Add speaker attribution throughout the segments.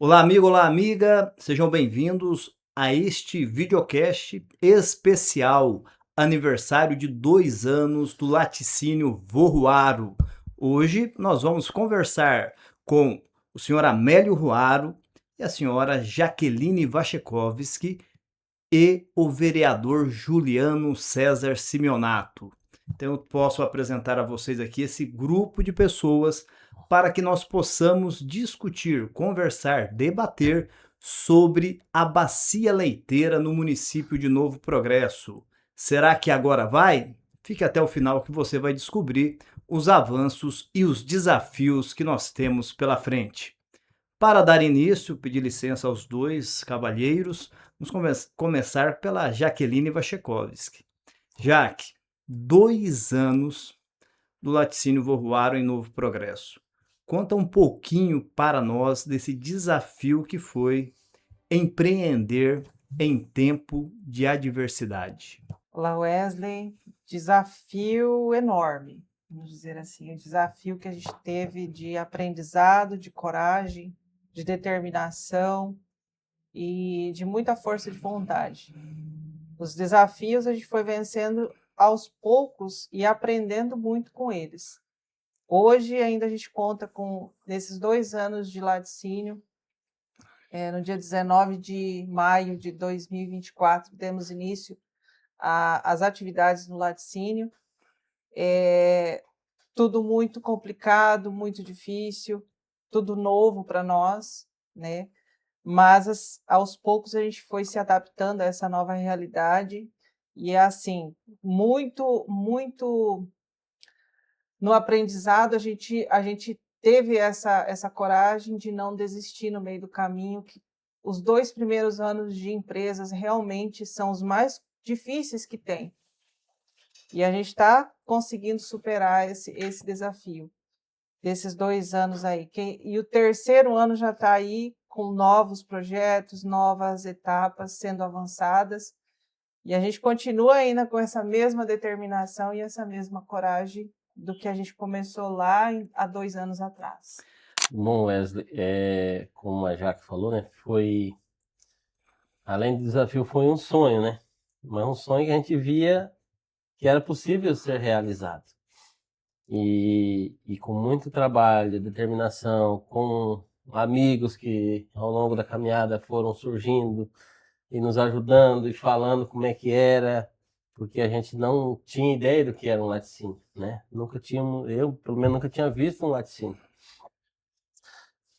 Speaker 1: Olá, amigo, olá, amiga, sejam bem-vindos a este videocast especial aniversário de 2 anos do laticínio Voruaro. Hoje nós vamos conversar com o senhor Amélio Ruaro e a senhora Jaqueline Wachekowski e o vereador Juliano César Simeonato. Então eu posso apresentar a vocês aqui esse grupo de pessoas para que nós possamos discutir, conversar, debater sobre a bacia leiteira no município de Novo Progresso. Será que agora vai? Fique até o final que você vai descobrir os avanços e os desafios que nós temos pela frente. Para dar início, pedir licença aos dois cavalheiros, vamos começar pela Jaqueline Wachekowski. Jaque, 2 anos do laticínio Voruaro em Novo Progresso. Conta um pouquinho para nós desse desafio que foi empreender em tempo de adversidade.
Speaker 2: Olá, Wesley. Desafio enorme, vamos dizer assim. O desafio que a gente teve de aprendizado, de coragem, de determinação e de muita força de vontade. Os desafios a gente foi vencendo aos poucos e aprendendo muito com eles. Hoje ainda a gente conta com, nesses 2 anos de laticínio, no dia 19 de maio de 2024, demos início às atividades no laticínio. Tudo muito complicado, muito difícil, tudo novo para nós, né? Mas aos poucos a gente foi se adaptando a essa nova realidade e é assim, muito no aprendizado a gente teve essa coragem de não desistir no meio do caminho, que os 2 primeiros anos de empresas realmente são os mais difíceis que tem. E a gente está conseguindo superar esse desafio desses 2 anos aí. E o terceiro ano já está aí com novos projetos, novas etapas sendo avançadas. E a gente continua ainda com essa mesma determinação e essa mesma coragem do que a gente começou lá há 2 anos atrás.
Speaker 3: Bom, Wesley, como a Jaque falou, né? Além do desafio, foi um sonho, né? Mas um sonho que a gente via que era possível ser realizado. E com muito trabalho, determinação, com amigos que ao longo da caminhada foram surgindo e nos ajudando e falando como é que era, porque a gente não tinha ideia do que era um laticínio, né? Eu pelo menos nunca tinha visto um laticínio.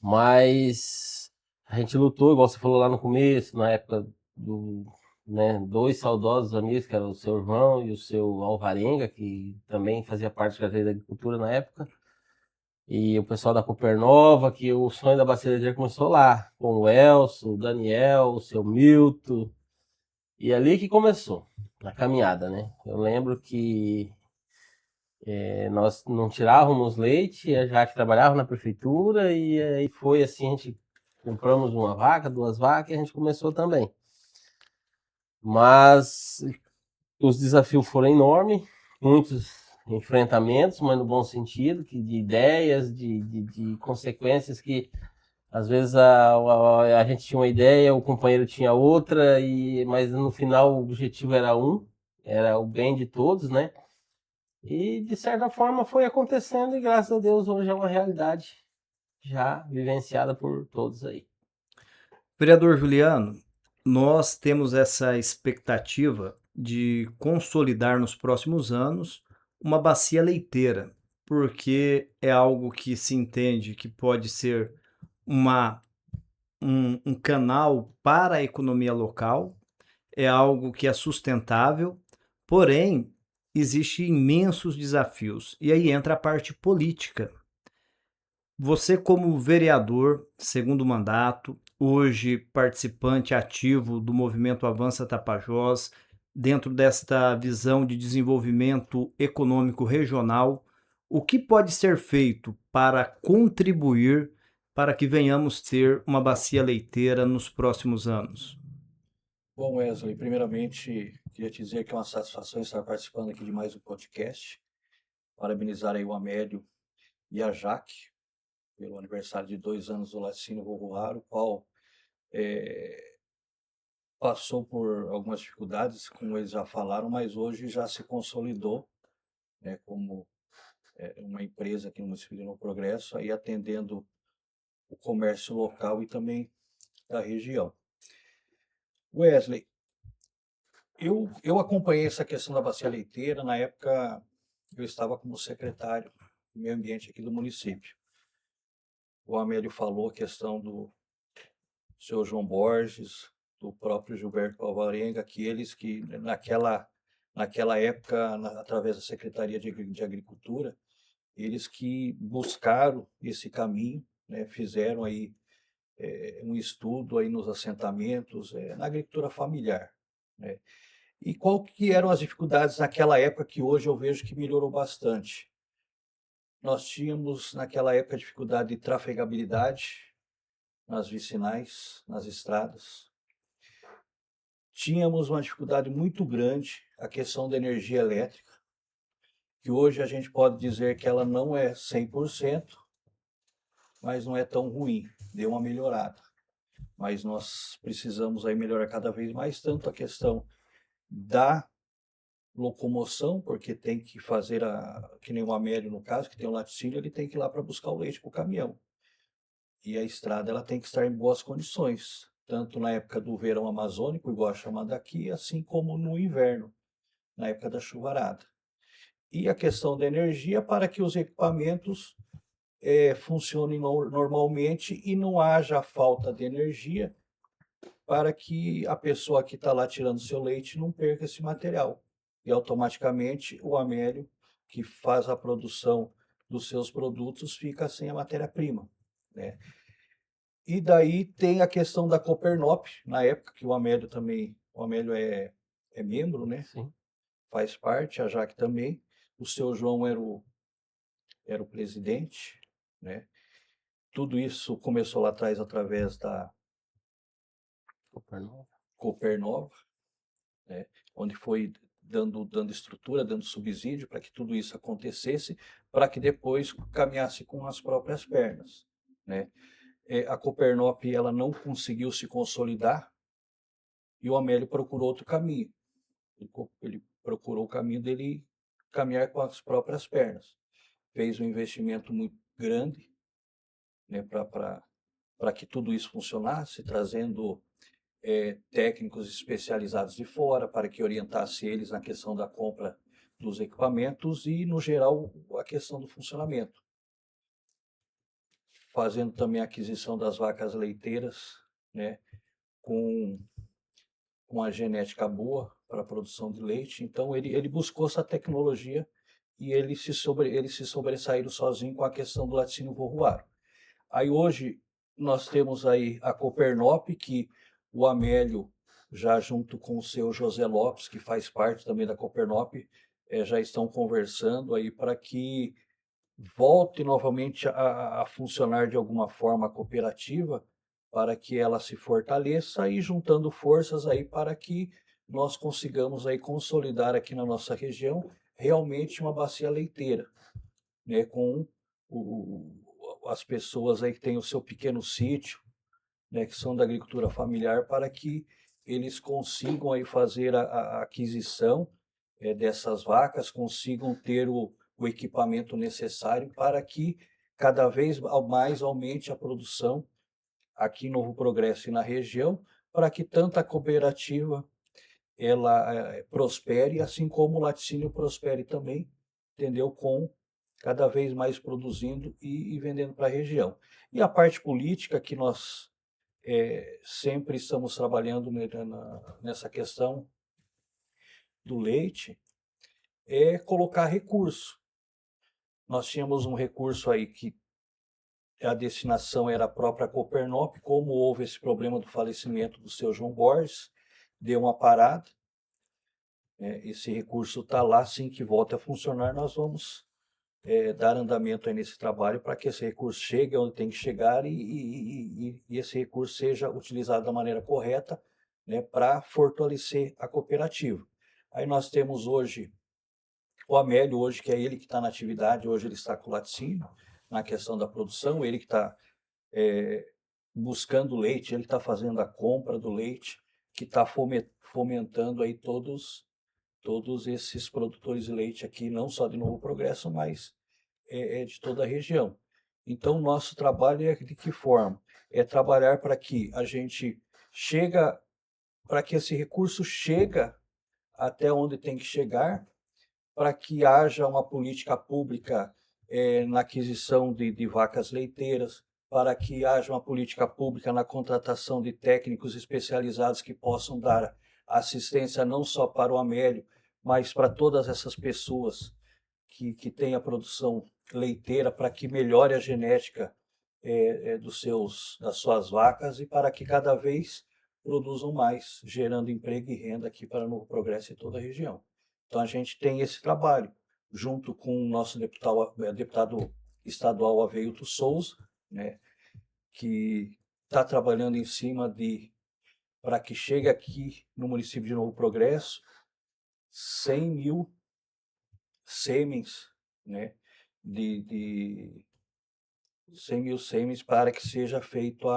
Speaker 3: Mas a gente lutou, igual você falou lá no começo, na época né, 2 saudosos amigos, que eram o seu João e o seu Alvarenga, que também fazia parte da Secretaria da Agricultura na época, e o pessoal da Copernova, que o sonho da bacia leiteira começou lá, com o Elcio, o Daniel, o seu Milton, e ali que começou a caminhada, né? Eu lembro que nós não tirávamos leite, já que trabalhava na prefeitura, e aí foi assim, a gente compramos uma vaca, 2 vacas, e a gente começou também. Mas os desafios foram enormes, muitos enfrentamentos, mas no bom sentido, de ideias, de consequências que às vezes a gente tinha uma ideia, o companheiro tinha outra, mas no final o objetivo era era o bem de todos, né? E de certa forma foi acontecendo e graças a Deus hoje é uma realidade já vivenciada por todos aí.
Speaker 1: Vereador Juliano, nós temos essa expectativa de consolidar nos próximos anos uma bacia leiteira, porque é algo que se entende que pode ser uma, um canal para a economia local, é algo que é sustentável, porém, existem imensos desafios. E aí entra a parte política. Você, como vereador, segundo mandato, hoje participante ativo do movimento Avança Tapajós, dentro desta visão de desenvolvimento econômico regional, o que pode ser feito para contribuir para que venhamos ter uma bacia leiteira nos próximos anos?
Speaker 4: Bom, Wesley, primeiramente, queria te dizer que é uma satisfação estar participando aqui de mais um podcast. Parabenizar aí o Amélio e a Jaque pelo aniversário de 2 anos do Laticínio Vovuaro, o qual passou por algumas dificuldades, como eles já falaram, mas hoje já se consolidou, né, como uma empresa aqui no município de Novo Progresso, aí atendendo o comércio local e também da região. Wesley, eu acompanhei essa questão da bacia leiteira, na época eu estava como secretário do meio ambiente aqui do município. O Amélio falou a questão do seu João Borges, do próprio Gilberto Alvarenga, que eles que naquela época, através da Secretaria de Agricultura, eles que buscaram esse caminho, né, fizeram aí um estudo aí nos assentamentos, na agricultura familiar, né? E qual que eram as dificuldades naquela época que hoje eu vejo que melhorou bastante? Nós tínhamos naquela época dificuldade de trafegabilidade nas vicinais, nas estradas. Tínhamos uma dificuldade muito grande a questão da energia elétrica, que hoje a gente pode dizer que ela não é 100%, mas não é tão ruim, deu uma melhorada. Mas nós precisamos aí melhorar cada vez mais, tanto a questão da locomoção, porque tem que fazer que nem o Amélio no caso, que tem um laticínio, ele tem que ir lá para buscar o leite para o caminhão. E a estrada ela tem que estar em boas condições, tanto na época do verão amazônico, igual a chamada aqui, assim como no inverno, na época da chuvarada. E a questão da energia para que os equipamentos funcionem normalmente e não haja falta de energia para que a pessoa que está lá tirando seu leite não perca esse material. E automaticamente o Amélio, que faz a produção dos seus produtos, fica sem a matéria-prima, né? E daí tem a questão da Copernop, na época que o Amélio também, o Amélio é membro, né?
Speaker 3: Sim.
Speaker 4: Faz parte, a Jaque também. O seu João era o presidente, né? Tudo isso começou lá atrás através da
Speaker 3: Copernova.
Speaker 4: Copernova, né? Onde foi dando estrutura, dando subsídio para que tudo isso acontecesse, para que depois caminhasse com as próprias pernas, né? A Copernop ela não conseguiu se consolidar e o Amélio procurou outro caminho. Ele procurou o caminho dele caminhar com as próprias pernas. Fez um investimento muito grande, né, para que tudo isso funcionasse, trazendo técnicos especializados de fora para que orientasse eles na questão da compra dos equipamentos e, no geral, a questão do funcionamento. Fazendo também a aquisição das vacas leiteiras, né, com a genética boa para a produção de leite. Então, ele buscou essa tecnologia e ele se sobressaíram sozinho com a questão do laticínio vovuaro. Aí hoje nós temos aí a Copernop, que o Amélio, já junto com o seu José Lopes, que faz parte também da Copernop, já estão conversando aí para que volte novamente a funcionar de alguma forma a cooperativa, para que ela se fortaleça e juntando forças aí para que nós consigamos aí consolidar aqui na nossa região realmente uma bacia leiteira, né, com as pessoas aí que têm o seu pequeno sítio, né, que são da agricultura familiar, para que eles consigam aí fazer a aquisição dessas vacas, consigam ter o equipamento necessário para que cada vez mais aumente a produção aqui em Novo Progresso e na região, para que tanto a cooperativa ela prospere, assim como o laticínio prospere também, entendeu? Com cada vez mais produzindo e vendendo para a região. E a parte política que nós sempre estamos trabalhando nessa questão do leite é colocar recurso. Nós tínhamos um recurso aí que a destinação era a própria Copernop, como houve esse problema do falecimento do seu João Borges, deu uma parada, esse recurso está lá, assim que volta a funcionar, nós vamos dar andamento aí nesse trabalho para que esse recurso chegue onde tem que chegar e esse recurso seja utilizado da maneira correta, né, para fortalecer a cooperativa. Aí nós temos hoje o Amélio, hoje, que é ele que está na atividade, hoje ele está com o laticínio, na questão da produção, ele que está buscando leite, ele está fazendo a compra do leite, que está fomentando aí todos esses produtores de leite aqui, não só de Novo Progresso, mas de toda a região. Então, nosso trabalho é de que forma? É trabalhar para que a gente para que esse recurso chega até onde tem que chegar, para que haja uma política pública na aquisição de vacas leiteiras, para que haja uma política pública na contratação de técnicos especializados que possam dar assistência não só para o Amélio, mas para todas essas pessoas que têm a produção leiteira, para que melhore a genética das suas vacas e para que cada vez produzam mais, gerando emprego e renda aqui para Novo Progresso e toda a região. Então a gente tem esse trabalho, junto com o nosso deputado estadual Aveilto Souza, né, que está trabalhando em cima para que chegue aqui no município de Novo Progresso 100 mil sêmens, né, de 100 mil sêmens para que seja feito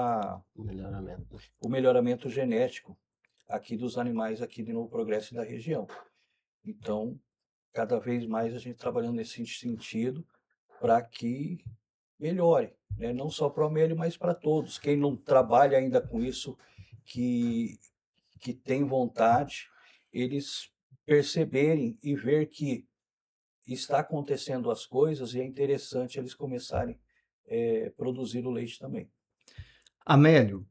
Speaker 4: o melhoramento genético aqui dos animais aqui de Novo Progresso e da região. Então, cada vez mais a gente trabalhando nesse sentido para que melhore, né? Não só para o Amélio, mas para todos. Quem não trabalha ainda com isso, que tem vontade, eles perceberem e ver que está acontecendo as coisas e é interessante eles começarem a produzir o leite também.
Speaker 1: Amélio,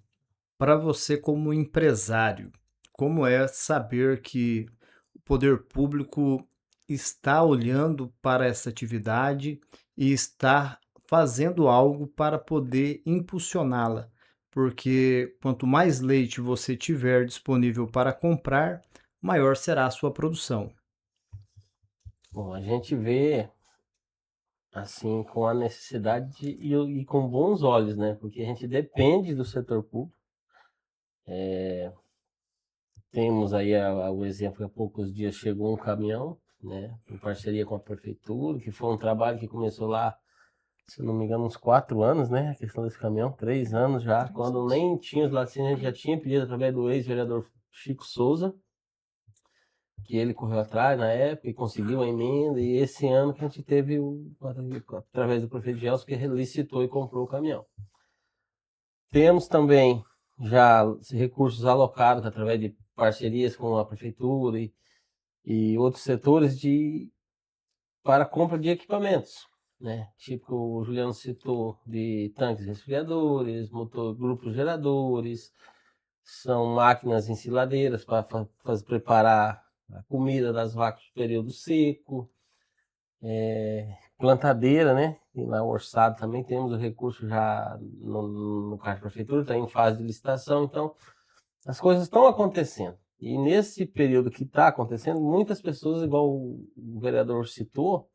Speaker 1: para você como empresário, como é saber que o poder público está olhando para essa atividade e está fazendo algo para poder impulsioná-la? Porque quanto mais leite você tiver disponível para comprar, maior será a sua produção.
Speaker 3: Bom, a gente vê assim com a necessidade e com bons olhos, né? Porque a gente depende do setor público. Temos aí o exemplo que há poucos dias chegou um caminhão, né, em parceria com a prefeitura, que foi um trabalho que começou lá, se não me engano, uns 4 anos, né? A questão desse caminhão, 3 anos já, quando nem tinha os laticínios, a gente já tinha pedido através do ex-vereador Chico Souza, que ele correu atrás na época e conseguiu a emenda, e esse ano que a gente teve, através do prefeito Gelson, que licitou e comprou o caminhão. Temos também já recursos alocados através de parcerias com a prefeitura e outros setores para compra de equipamentos, né? Tipo, o Juliano citou de tanques resfriadores, grupos geradores, são máquinas ensiladeiras para preparar a comida das vacas no período seco, plantadeira, né? E na Orçado também temos o recurso já no Caixa da Prefeitura, está em fase de licitação, então as coisas estão acontecendo. E nesse período que está acontecendo, muitas pessoas, igual o vereador citou,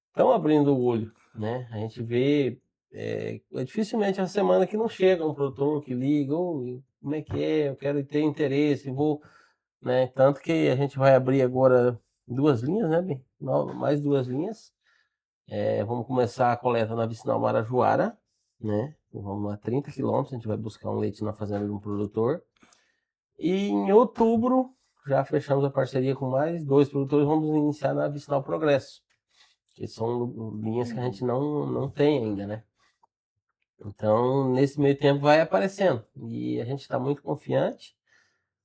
Speaker 3: estão abrindo o olho, né? A gente vê, dificilmente a semana que não chega um produtor que liga, como é que é, eu quero ter interesse, vou, né? Tanto que a gente vai abrir agora 2 linhas, né, bem? Mais 2 linhas. Vamos começar a coleta na Vicinal Marajoara, né? Vamos lá, 30 quilômetros, a gente vai buscar um leite na fazenda de um produtor. E em outubro, já fechamos a parceria com mais 2 produtores, vamos iniciar na Vicinal Progresso, que são linhas que a gente não tem ainda, né? Então, nesse meio tempo vai aparecendo, e a gente está muito confiante,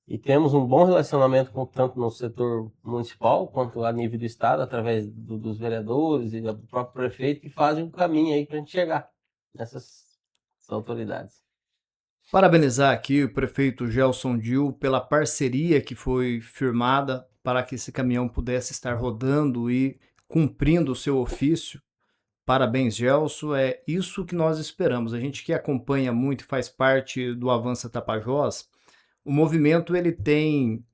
Speaker 3: e temos um bom relacionamento tanto no setor municipal, quanto a nível do estado, através dos vereadores e do próprio prefeito, que fazem um caminho aí para a gente chegar nessas autoridades.
Speaker 1: Parabenizar aqui o prefeito Gelson Dil pela parceria que foi firmada para que esse caminhão pudesse estar rodando e cumprindo o seu ofício. Parabéns, Gelson. É isso que nós esperamos. A gente que acompanha muito e faz parte do Avança Tapajós, o movimento ele tem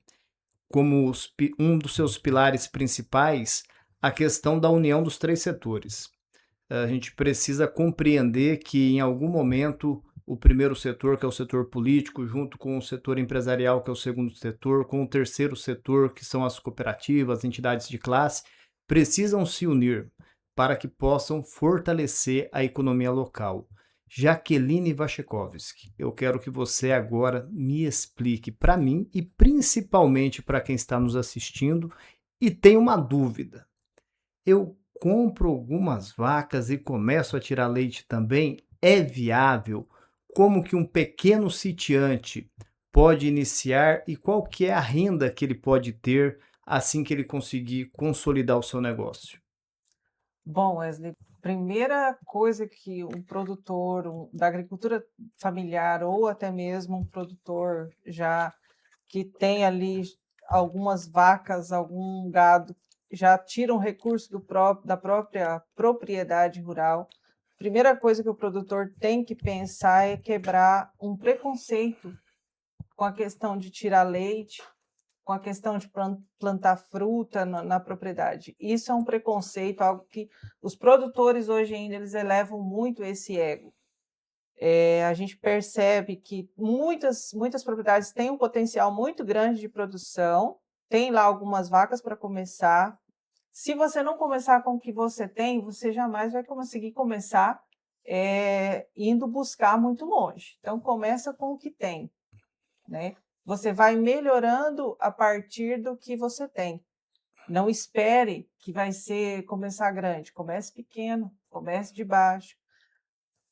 Speaker 1: como um dos seus pilares principais a questão da união dos 3 setores. A gente precisa compreender que em algum momento o primeiro setor, que é o setor político, junto com o setor empresarial, que é o segundo setor, com o terceiro setor, que são as cooperativas, as entidades de classe, precisam se unir para que possam fortalecer a economia local. Jaqueline Wachekowski, eu quero que você agora me explique para mim e principalmente para quem está nos assistindo e tem uma dúvida. Eu compro algumas vacas e começo a tirar leite também? É viável? Como que um pequeno sitiante pode iniciar e qual que é a renda que ele pode ter assim que ele conseguir consolidar o seu negócio?
Speaker 2: Bom, Wesley, primeira coisa que um produtor da agricultura familiar ou até mesmo um produtor já que tem ali algumas vacas, algum gado, já tira um recurso da própria propriedade rural. Primeira coisa que o produtor tem que pensar é quebrar um preconceito com a questão de tirar leite, com a questão de plantar fruta na propriedade. Isso é um preconceito, algo que os produtores hoje ainda eles elevam muito esse ego. A gente percebe que muitas propriedades têm um potencial muito grande de produção, tem lá algumas vacas para começar. Se você não começar com o que você tem, você jamais vai conseguir começar indo buscar muito longe. Então, começa com o que tem, né? Você vai melhorando a partir do que você tem. Não espere que vai começar grande. Comece pequeno, comece de baixo.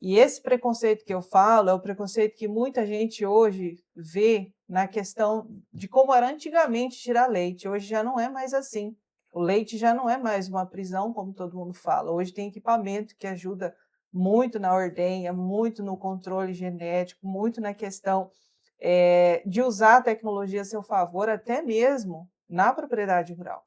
Speaker 2: E esse preconceito que eu falo é o preconceito que muita gente hoje vê na questão de como era antigamente tirar leite. Hoje já não é mais assim. O leite já não é mais uma prisão, como todo mundo fala. Hoje tem equipamento que ajuda muito na ordenha, muito no controle genético, muito na questão de usar a tecnologia a seu favor, até mesmo na propriedade rural.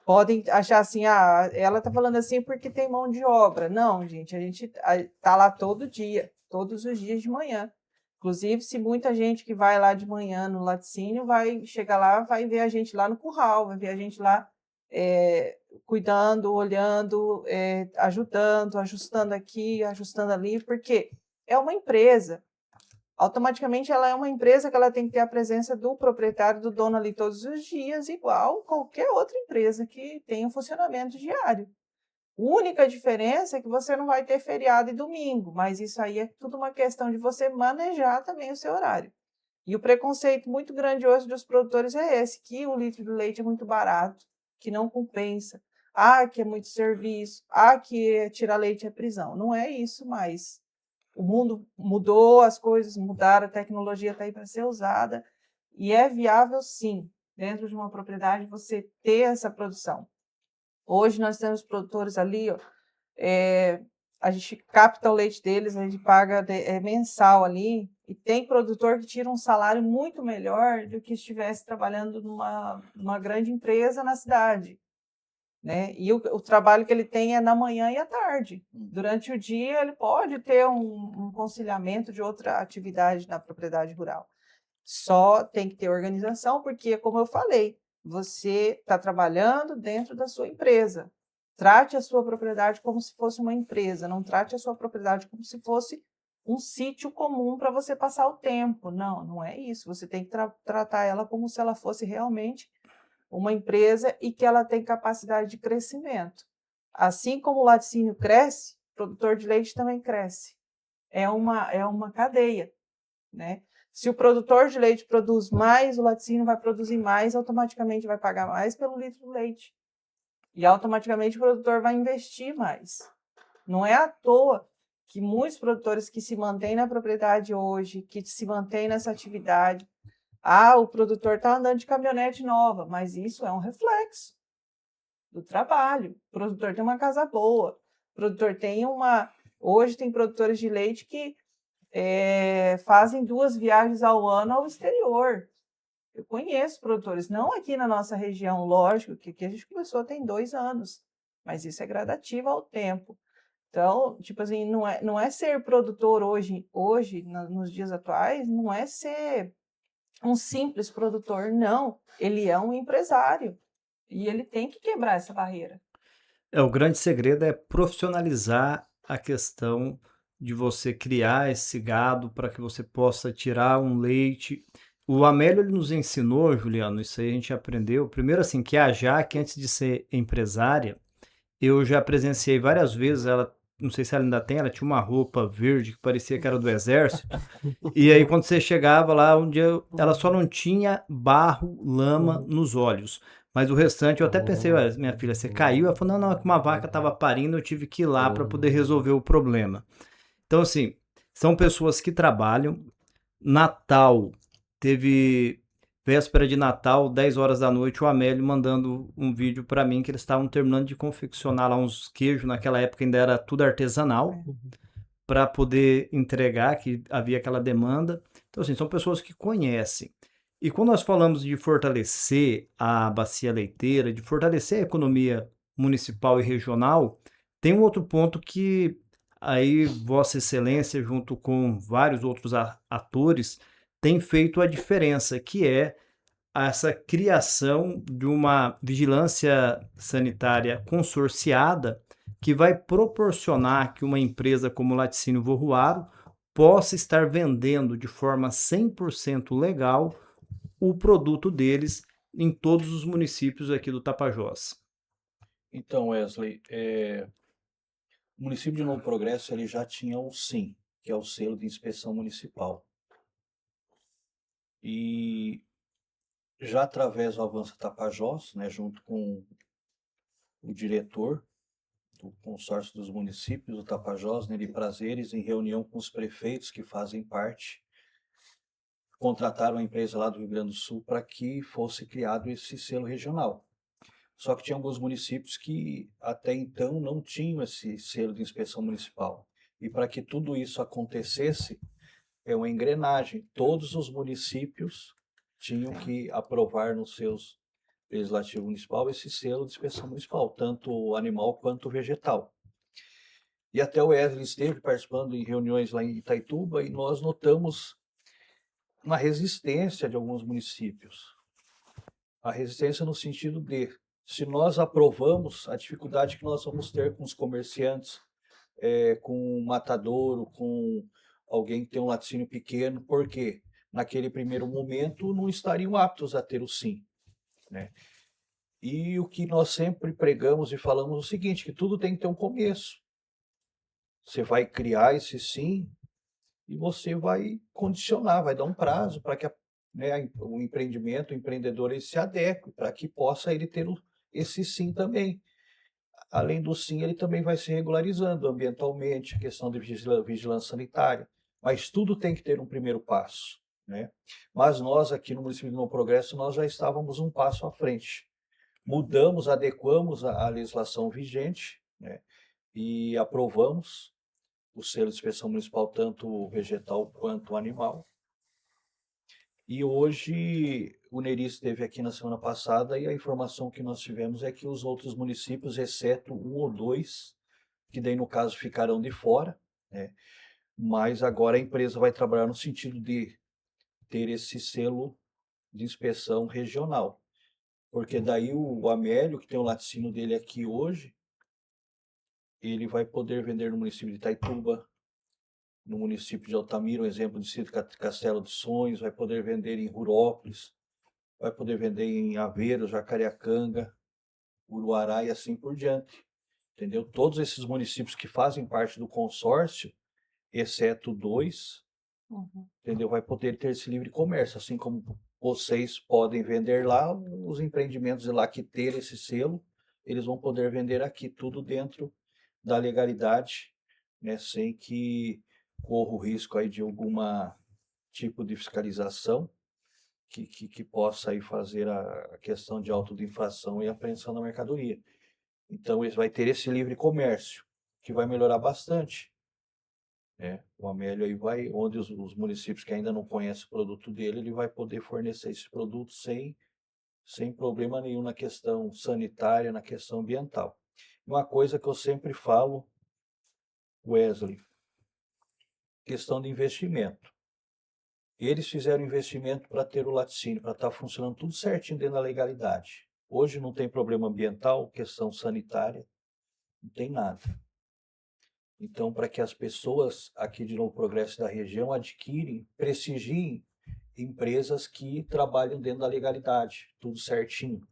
Speaker 2: Podem achar assim, ela está falando assim porque tem mão de obra. Não, gente, a gente está lá todo dia, todos os dias de manhã. Inclusive, se muita gente que vai lá de manhã no laticínio, vai chegar lá, vai ver a gente lá no curral, vai ver a gente lá cuidando, olhando, ajudando, ajustando aqui, ajustando ali, porque é uma empresa. Automaticamente ela é uma empresa que ela tem que ter a presença do proprietário, do dono ali todos os dias, igual qualquer outra empresa que tem um funcionamento diário. A única diferença é que você não vai ter feriado e domingo, mas isso aí é tudo uma questão de você manejar também o seu horário. E o preconceito muito grande hoje dos produtores é esse, que o litro de leite é muito barato, que não compensa, que é muito serviço, que tirar leite é prisão. Não é isso mais. O mundo mudou, as coisas mudaram, a tecnologia está aí para ser usada e é viável, sim, dentro de uma propriedade, você ter essa produção. Hoje nós temos produtores ali, a gente capta o leite deles, a gente paga mensal ali, e tem produtor que tira um salário muito melhor do que estivesse trabalhando numa grande empresa na cidade. Né? E o trabalho que ele tem é na manhã e à tarde. Durante o dia, ele pode ter um conciliamento de outra atividade na propriedade rural. Só tem que ter organização, porque, como eu falei, você está trabalhando dentro da sua empresa. Trate a sua propriedade como se fosse uma empresa, não trate a sua propriedade como se fosse um sítio comum para você passar o tempo. Não, não é isso. Você tem que tratar ela como se ela fosse realmente uma empresa e que ela tem capacidade de crescimento. Assim como o laticínio cresce, o produtor de leite também cresce. É uma cadeia, né? Se o produtor de leite produz mais, o laticínio vai produzir mais, automaticamente vai pagar mais pelo litro de leite. E automaticamente o produtor vai investir mais. Não é à toa que muitos produtores que se mantêm na propriedade hoje, que se mantêm nessa atividade, o produtor está andando de caminhonete nova, mas isso é um reflexo do trabalho. O produtor tem uma casa boa. O produtor tem Hoje tem produtores de leite que fazem 2 viagens ao ano ao exterior. Eu conheço produtores, não aqui na nossa região, lógico, que aqui a gente começou tem 2 anos, mas isso é gradativo ao tempo. Então, tipo assim, não é ser produtor hoje nos dias atuais, não é ser um simples produtor, não. Ele é um empresário e ele tem que quebrar essa barreira.
Speaker 1: O grande segredo é profissionalizar a questão de você criar esse gado para que você possa tirar um leite. O Amélio ele nos ensinou, Juliano, isso aí a gente aprendeu. Primeiro assim, que a Jaque, antes de ser empresária, eu já presenciei várias vezes, ela, não sei se ela ainda tem, ela tinha uma roupa verde que parecia que era do exército, e aí quando você chegava lá, um dia ela só não tinha barro, lama nos olhos, mas o restante eu até pensei: "Ué, minha filha, você caiu?" Ela falou: "Não, não, é que uma vaca estava parindo, eu tive que ir lá para poder resolver o problema". Então, assim, são pessoas que trabalham. Natal, teve véspera de Natal, 10 horas da noite, o Amélio mandando um vídeo para mim que eles estavam terminando de confeccionar lá uns queijos, naquela época ainda era tudo artesanal,
Speaker 2: É.
Speaker 1: para poder entregar, que havia aquela demanda. Então, assim, são pessoas que conhecem. E quando nós falamos de fortalecer a bacia leiteira, de fortalecer a economia municipal e regional, tem um outro ponto que aí Vossa Excelência, junto com vários outros atores, tem feito a diferença, que é essa criação de uma vigilância sanitária consorciada que vai proporcionar que uma empresa como Laticínio Vorruaro possa estar vendendo de forma 100% legal o produto deles em todos os municípios aqui do Tapajós.
Speaker 4: Então, Wesley, o município de Novo Progresso ele já tinha o SIM, que é o selo de inspeção municipal. E já através do Avança Tapajós, né, junto com o diretor do consórcio dos municípios do Tapajós, Neri Prazeres, em reunião com os prefeitos que fazem parte, contrataram a empresa lá do Rio Grande do Sul para que fosse criado esse selo regional. Só que tinha alguns municípios que até então não tinham esse selo de inspeção municipal. E para que tudo isso acontecesse, é uma engrenagem. Todos os municípios tinham que aprovar nos seus legislativo municipal esse selo de inspeção municipal, tanto animal quanto vegetal. E até o Wesley esteve participando em reuniões lá em Itaituba e nós notamos uma resistência de alguns municípios. A resistência no sentido de, se nós aprovamos, a dificuldade que nós vamos ter com os comerciantes, com um matadouro, com alguém que tem um laticínio pequeno, porque naquele primeiro momento não estariam aptos a ter o sim, né? E o que nós sempre pregamos e falamos é o seguinte, que tudo tem que ter um começo. Você vai criar esse sim e você vai condicionar, vai dar um prazo para que o empreendimento, o empreendedor ele se adeque, para que possa ele ter esse sim também. Além do sim, ele também vai se regularizando ambientalmente, a questão de vigilância sanitária, mas tudo tem que ter um primeiro passo, né? Mas nós aqui no município de Novo Progresso, nós já estávamos um passo à frente. Mudamos, adequamos a legislação vigente, né? E aprovamos o selo de inspeção municipal, tanto vegetal quanto animal. E hoje o Neri esteve aqui na semana passada e a informação que nós tivemos é que os outros municípios, exceto um ou dois, que daí no caso ficarão de fora, né? Mas agora a empresa vai trabalhar no sentido de ter esse selo de inspeção regional. Porque daí o Amélio, que tem o laticínio dele aqui hoje, ele vai poder vender no município de Itaituba, no município de Altamira, um exemplo de sítio Castelo de Sonhos, vai poder vender em Rurópolis, vai poder vender em Aveiro, Jacareacanga, Uruará e assim por diante. Entendeu? Todos esses municípios que fazem parte do consórcio, exceto dois, entendeu? Vai poder ter esse livre comércio, assim como vocês podem vender lá, os empreendimentos de lá que ter esse selo, eles vão poder vender aqui, tudo dentro da legalidade, né, sem que corra o risco aí de alguma tipo de fiscalização que possa aí fazer a questão de auto de infração e apreensão da mercadoria. Então, ele vai ter esse livre comércio, que vai melhorar bastante, né? O Amélio aí vai, onde os municípios que ainda não conhecem o produto dele, ele vai poder fornecer esse produto sem problema nenhum na questão sanitária, na questão ambiental. Uma coisa que eu sempre falo, Wesley, questão de investimento. Eles fizeram investimento para ter o laticínio, para estar funcionando tudo certinho dentro da legalidade. Hoje não tem problema ambiental, questão sanitária, não tem nada. Então, para que as pessoas aqui de Novo Progresso da região adquirem, prestigiem empresas que trabalham dentro da legalidade, tudo certinho.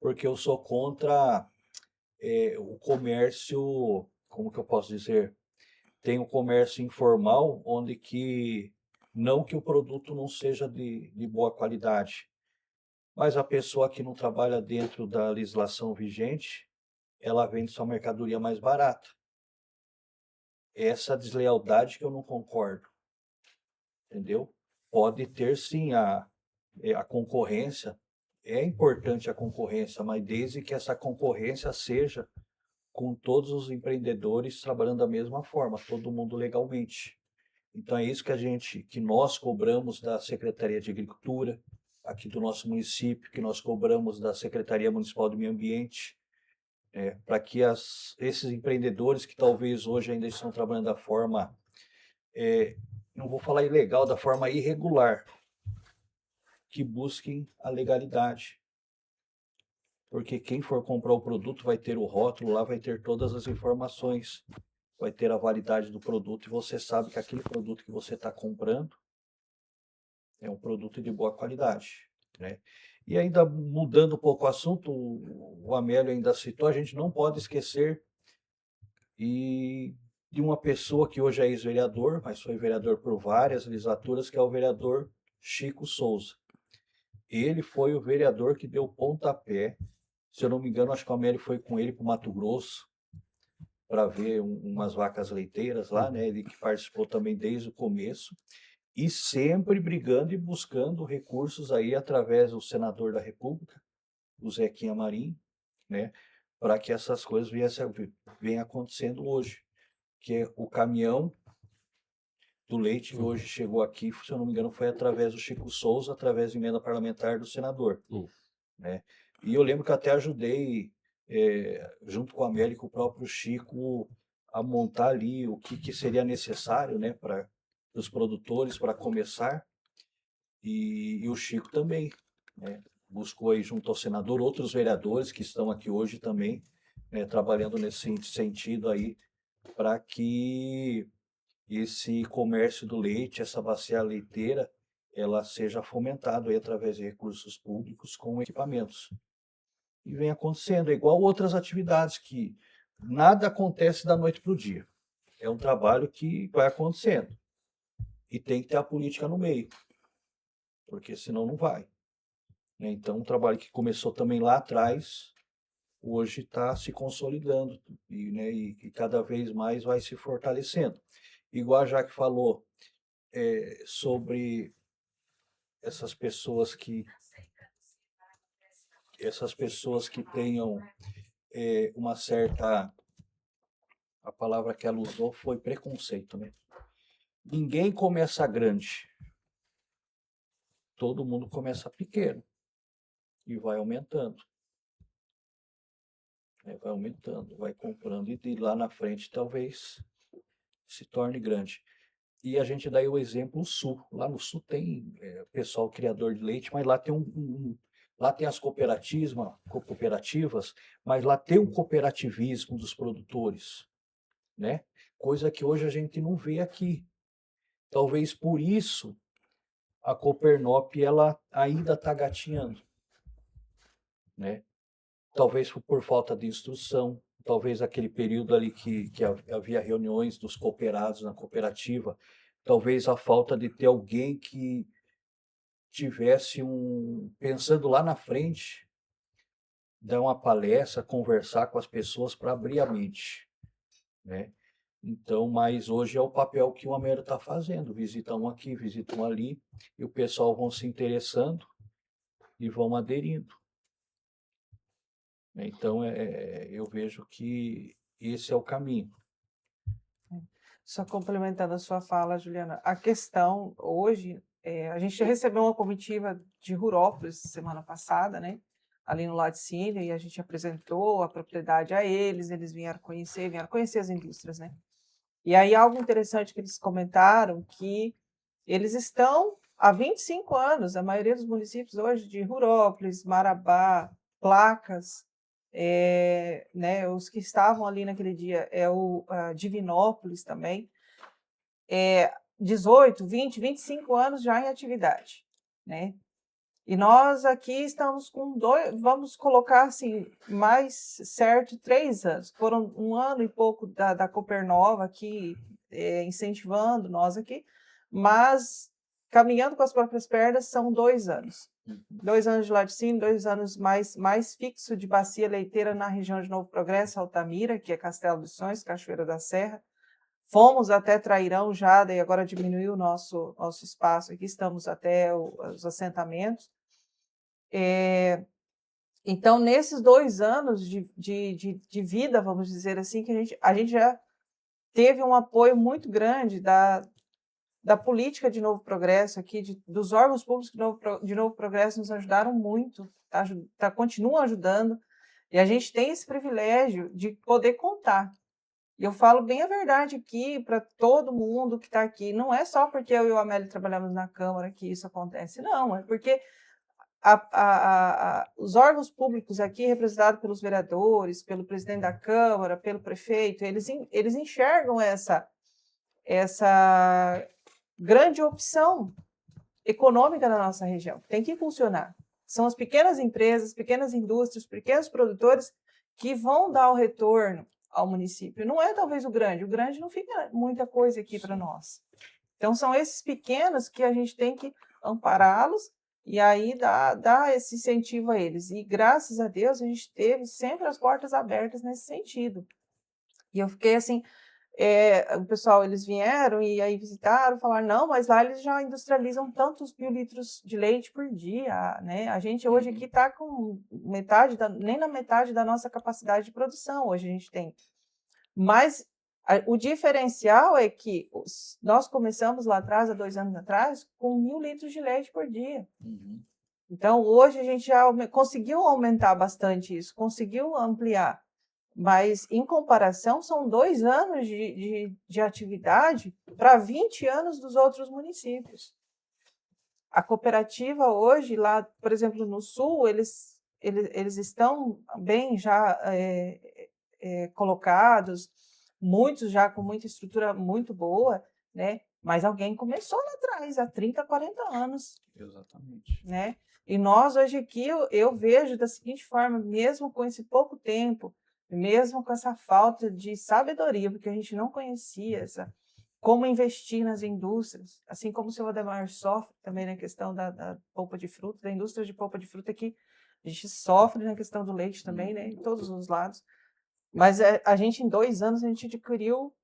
Speaker 4: Porque eu sou contra o comércio, como que eu posso dizer? Tem o comércio informal, onde que não que o produto não seja de boa qualidade, mas a pessoa que não trabalha dentro da legislação vigente, ela vende sua mercadoria mais barata. Essa deslealdade que eu não concordo, entendeu? Pode ter sim a concorrência, é importante a concorrência, mas desde que essa concorrência seja com todos os empreendedores trabalhando da mesma forma, todo mundo legalmente. Então é isso que nós cobramos da Secretaria de Agricultura, aqui do nosso município, que nós cobramos da Secretaria Municipal do Meio Ambiente, para que esses empreendedores que talvez hoje ainda estão trabalhando da forma, não vou falar ilegal, da forma irregular, que busquem a legalidade. Porque quem for comprar o produto vai ter o rótulo lá, vai ter todas as informações, vai ter a validade do produto e você sabe que aquele produto que você está comprando é um produto de boa qualidade, né? E ainda mudando um pouco o assunto, o Amélio ainda citou, a gente não pode esquecer de uma pessoa que hoje é ex-vereador, mas foi vereador por várias legislaturas, que é o vereador Chico Souza. Ele foi o vereador que deu pontapé, se eu não me engano, acho que o Amélio foi com ele para o Mato Grosso, para ver umas vacas leiteiras lá, né? Ele que participou também desde o começo, e sempre brigando e buscando recursos aí através do senador da República, o Zequinha Marinho, né? Para que essas coisas venham acontecendo hoje. Que é o caminhão do leite que hoje chegou aqui, se eu não me engano, foi através do Chico Souza, através de emenda parlamentar do senador, né? E eu lembro que até ajudei, junto com a Amélia e com o próprio Chico, a montar ali o que seria necessário, né, para os produtores para começar, e o Chico também, né, buscou aí junto ao senador outros vereadores que estão aqui hoje também, né, trabalhando nesse sentido aí, para que esse comércio do leite, essa bacia leiteira, ela seja fomentada aí através de recursos públicos com equipamentos. E vem acontecendo, é igual outras atividades que nada acontece da noite para o dia. É um trabalho que vai acontecendo. E tem que ter a política no meio, porque senão não vai, né? Então, um trabalho que começou também lá atrás, hoje está se consolidando né, e cada vez mais vai se fortalecendo. Igual a Jaque falou, sobre essas pessoas que tenham uma certa, a palavra que ela usou foi preconceito, né? Ninguém começa grande, todo mundo começa pequeno e vai aumentando, né? Vai aumentando, vai comprando e de lá na frente talvez se torne grande. E a gente dá aí o exemplo no sul. Lá no sul tem pessoal criador de leite, mas lá tem lá tem as cooperativas, mas lá tem um cooperativismo dos produtores, né? Coisa que hoje a gente não vê aqui. Talvez por isso a Copernop ela ainda está gatinhando, né? Talvez por falta de instrução, talvez aquele período ali que havia reuniões dos cooperados na cooperativa, talvez a falta de ter alguém que tivesse pensando lá na frente, dar uma palestra, conversar com as pessoas para abrir a mente, né? Então, mas hoje é o papel que o Américo está fazendo, visita um aqui, visita um ali, e o pessoal vão se interessando e vão aderindo. Então, eu vejo que esse é o caminho.
Speaker 2: Só complementando a sua fala, Juliana, a questão hoje, a gente recebeu uma comitiva de Rurópolis semana passada, né? Ali no laticínio, e a gente apresentou a propriedade a eles, eles vieram conhecer as indústrias, né? E aí algo interessante que eles comentaram, que eles estão há 25 anos, a maioria dos municípios hoje de Rurópolis, Marabá, Placas, né, os que estavam ali naquele dia é Divinópolis também, 18, 20, 25 anos já em atividade, né? E nós aqui estamos com vamos colocar assim, mais certo, 3 anos. Foram 1 ano e pouco da Copernova aqui, incentivando nós aqui, mas caminhando com as próprias pernas são 2 anos. 2 anos de laticínio, 2 anos mais fixo de bacia leiteira na região de Novo Progresso, Altamira, que é Castelo dos Sonhos, Cachoeira da Serra. Fomos até Trairão já, daí agora diminuiu o nosso espaço aqui, estamos até os assentamentos. Então, nesses 2 anos de vida, vamos dizer assim, que a gente já teve um apoio muito grande da política de Novo Progresso aqui, dos órgãos públicos de Novo Progresso nos ajudaram muito, continuam ajudando, e a gente tem esse privilégio de poder contar. E eu falo bem a verdade aqui para todo mundo que está aqui, não é só porque eu e o Amélio trabalhamos na Câmara que isso acontece, não, é porque os órgãos públicos aqui, representados pelos vereadores, pelo presidente da Câmara, pelo prefeito, eles enxergam essa grande opção econômica na nossa região, tem que funcionar. São as pequenas empresas, pequenas indústrias, pequenos produtores que vão dar o retorno ao município. Não é talvez o grande não fica muita coisa aqui para nós. Então, são esses pequenos que a gente tem que ampará-los e aí dar esse incentivo a eles. E, graças a Deus, a gente teve sempre as portas abertas nesse sentido. E eu fiquei assim, o pessoal, eles vieram e aí visitaram, falaram, não, mas lá eles já industrializam tantos mil litros de leite por dia, né? A gente hoje aqui está com nem na metade da nossa capacidade de produção, hoje a gente tem. Mas o diferencial é que nós começamos lá atrás, há 2 anos atrás, com 1.000 litros de leite por dia. Então, hoje a gente já conseguiu aumentar bastante isso, conseguiu ampliar. Mas, em comparação, são 2 anos de atividade para 20 anos dos outros municípios. A cooperativa hoje, lá, por exemplo, no Sul, eles estão bem já colocados, muitos já com muita estrutura muito boa, né? Mas alguém começou lá atrás, há 30, 40 anos.
Speaker 4: Exatamente.
Speaker 2: Né? E nós, hoje aqui, eu vejo da seguinte forma, mesmo com esse pouco tempo, mesmo com essa falta de sabedoria, porque a gente não conhecia como investir nas indústrias, assim como o seu Ademar sofre também na questão da polpa de fruta, da indústria de polpa de fruta, que a gente sofre na questão do leite também, né, em todos os lados. Mas a gente, em 2 anos, a gente adquiriu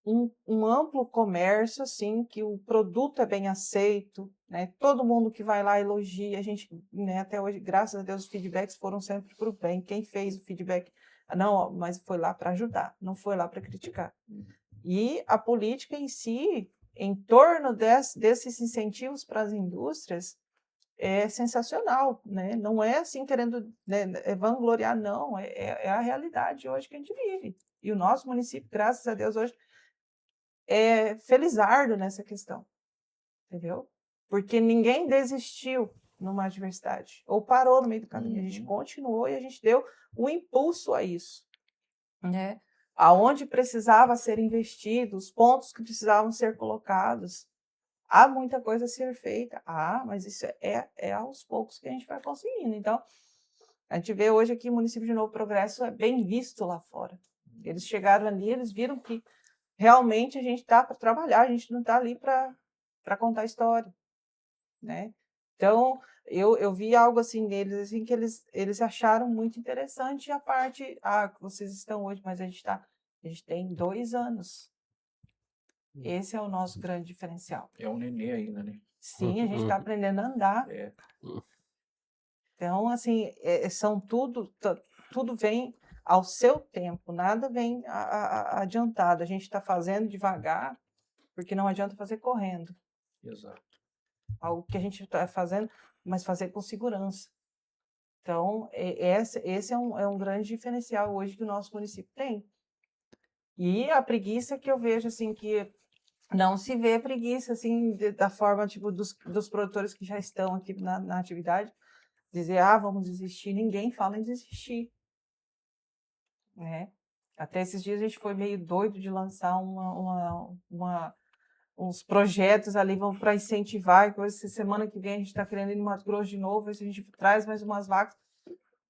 Speaker 2: um amplo comércio, assim, que o produto é bem aceito, né? Todo mundo que vai lá elogia, a gente, né, até hoje, graças a Deus, os feedbacks foram sempre para o bem. Quem fez o feedback, não, mas foi lá para ajudar, não foi lá para criticar. E a política em si, em torno desses incentivos para as indústrias, é sensacional, né? Não é assim querendo, né, vangloriar, não, é a realidade hoje que a gente vive. E o nosso município, graças a Deus, hoje é felizardo nessa questão, entendeu? Porque ninguém desistiu numa adversidade, ou parou no meio do caminho, a gente continuou e a gente deu um impulso a isso, né? Aonde precisava ser investido, os pontos que precisavam ser colocados, há muita coisa a ser feita, mas isso é aos poucos que a gente vai conseguindo. Então, a gente vê hoje aqui o município de Novo Progresso é bem visto lá fora. Eles chegaram ali, eles viram que realmente a gente está para trabalhar, a gente não está ali para contar história, né? Então, eu vi algo assim neles, assim, que eles acharam muito interessante a parte, que vocês estão hoje, mas a gente tem 2 anos. Esse é o nosso grande diferencial.
Speaker 4: É um nenê ainda, né?
Speaker 2: Sim, a gente está aprendendo a andar. Então, assim, tudo vem ao seu tempo, nada vem adiantado. A gente está fazendo devagar, porque não adianta fazer correndo.
Speaker 4: Exato.
Speaker 2: Algo que a gente está fazendo, mas fazer com segurança. Então, esse é um grande diferencial hoje que o nosso município tem. E a preguiça que eu vejo, assim, que não se vê preguiça, assim, da forma, tipo, dos produtores que já estão aqui na atividade, dizer, vamos desistir. Ninguém fala em desistir, né? Até esses dias a gente foi meio doido de lançar uns projetos ali, vão para incentivar, essa semana que vem a gente está querendo ir no Mato Grosso de novo, ver se a gente traz mais umas vacas.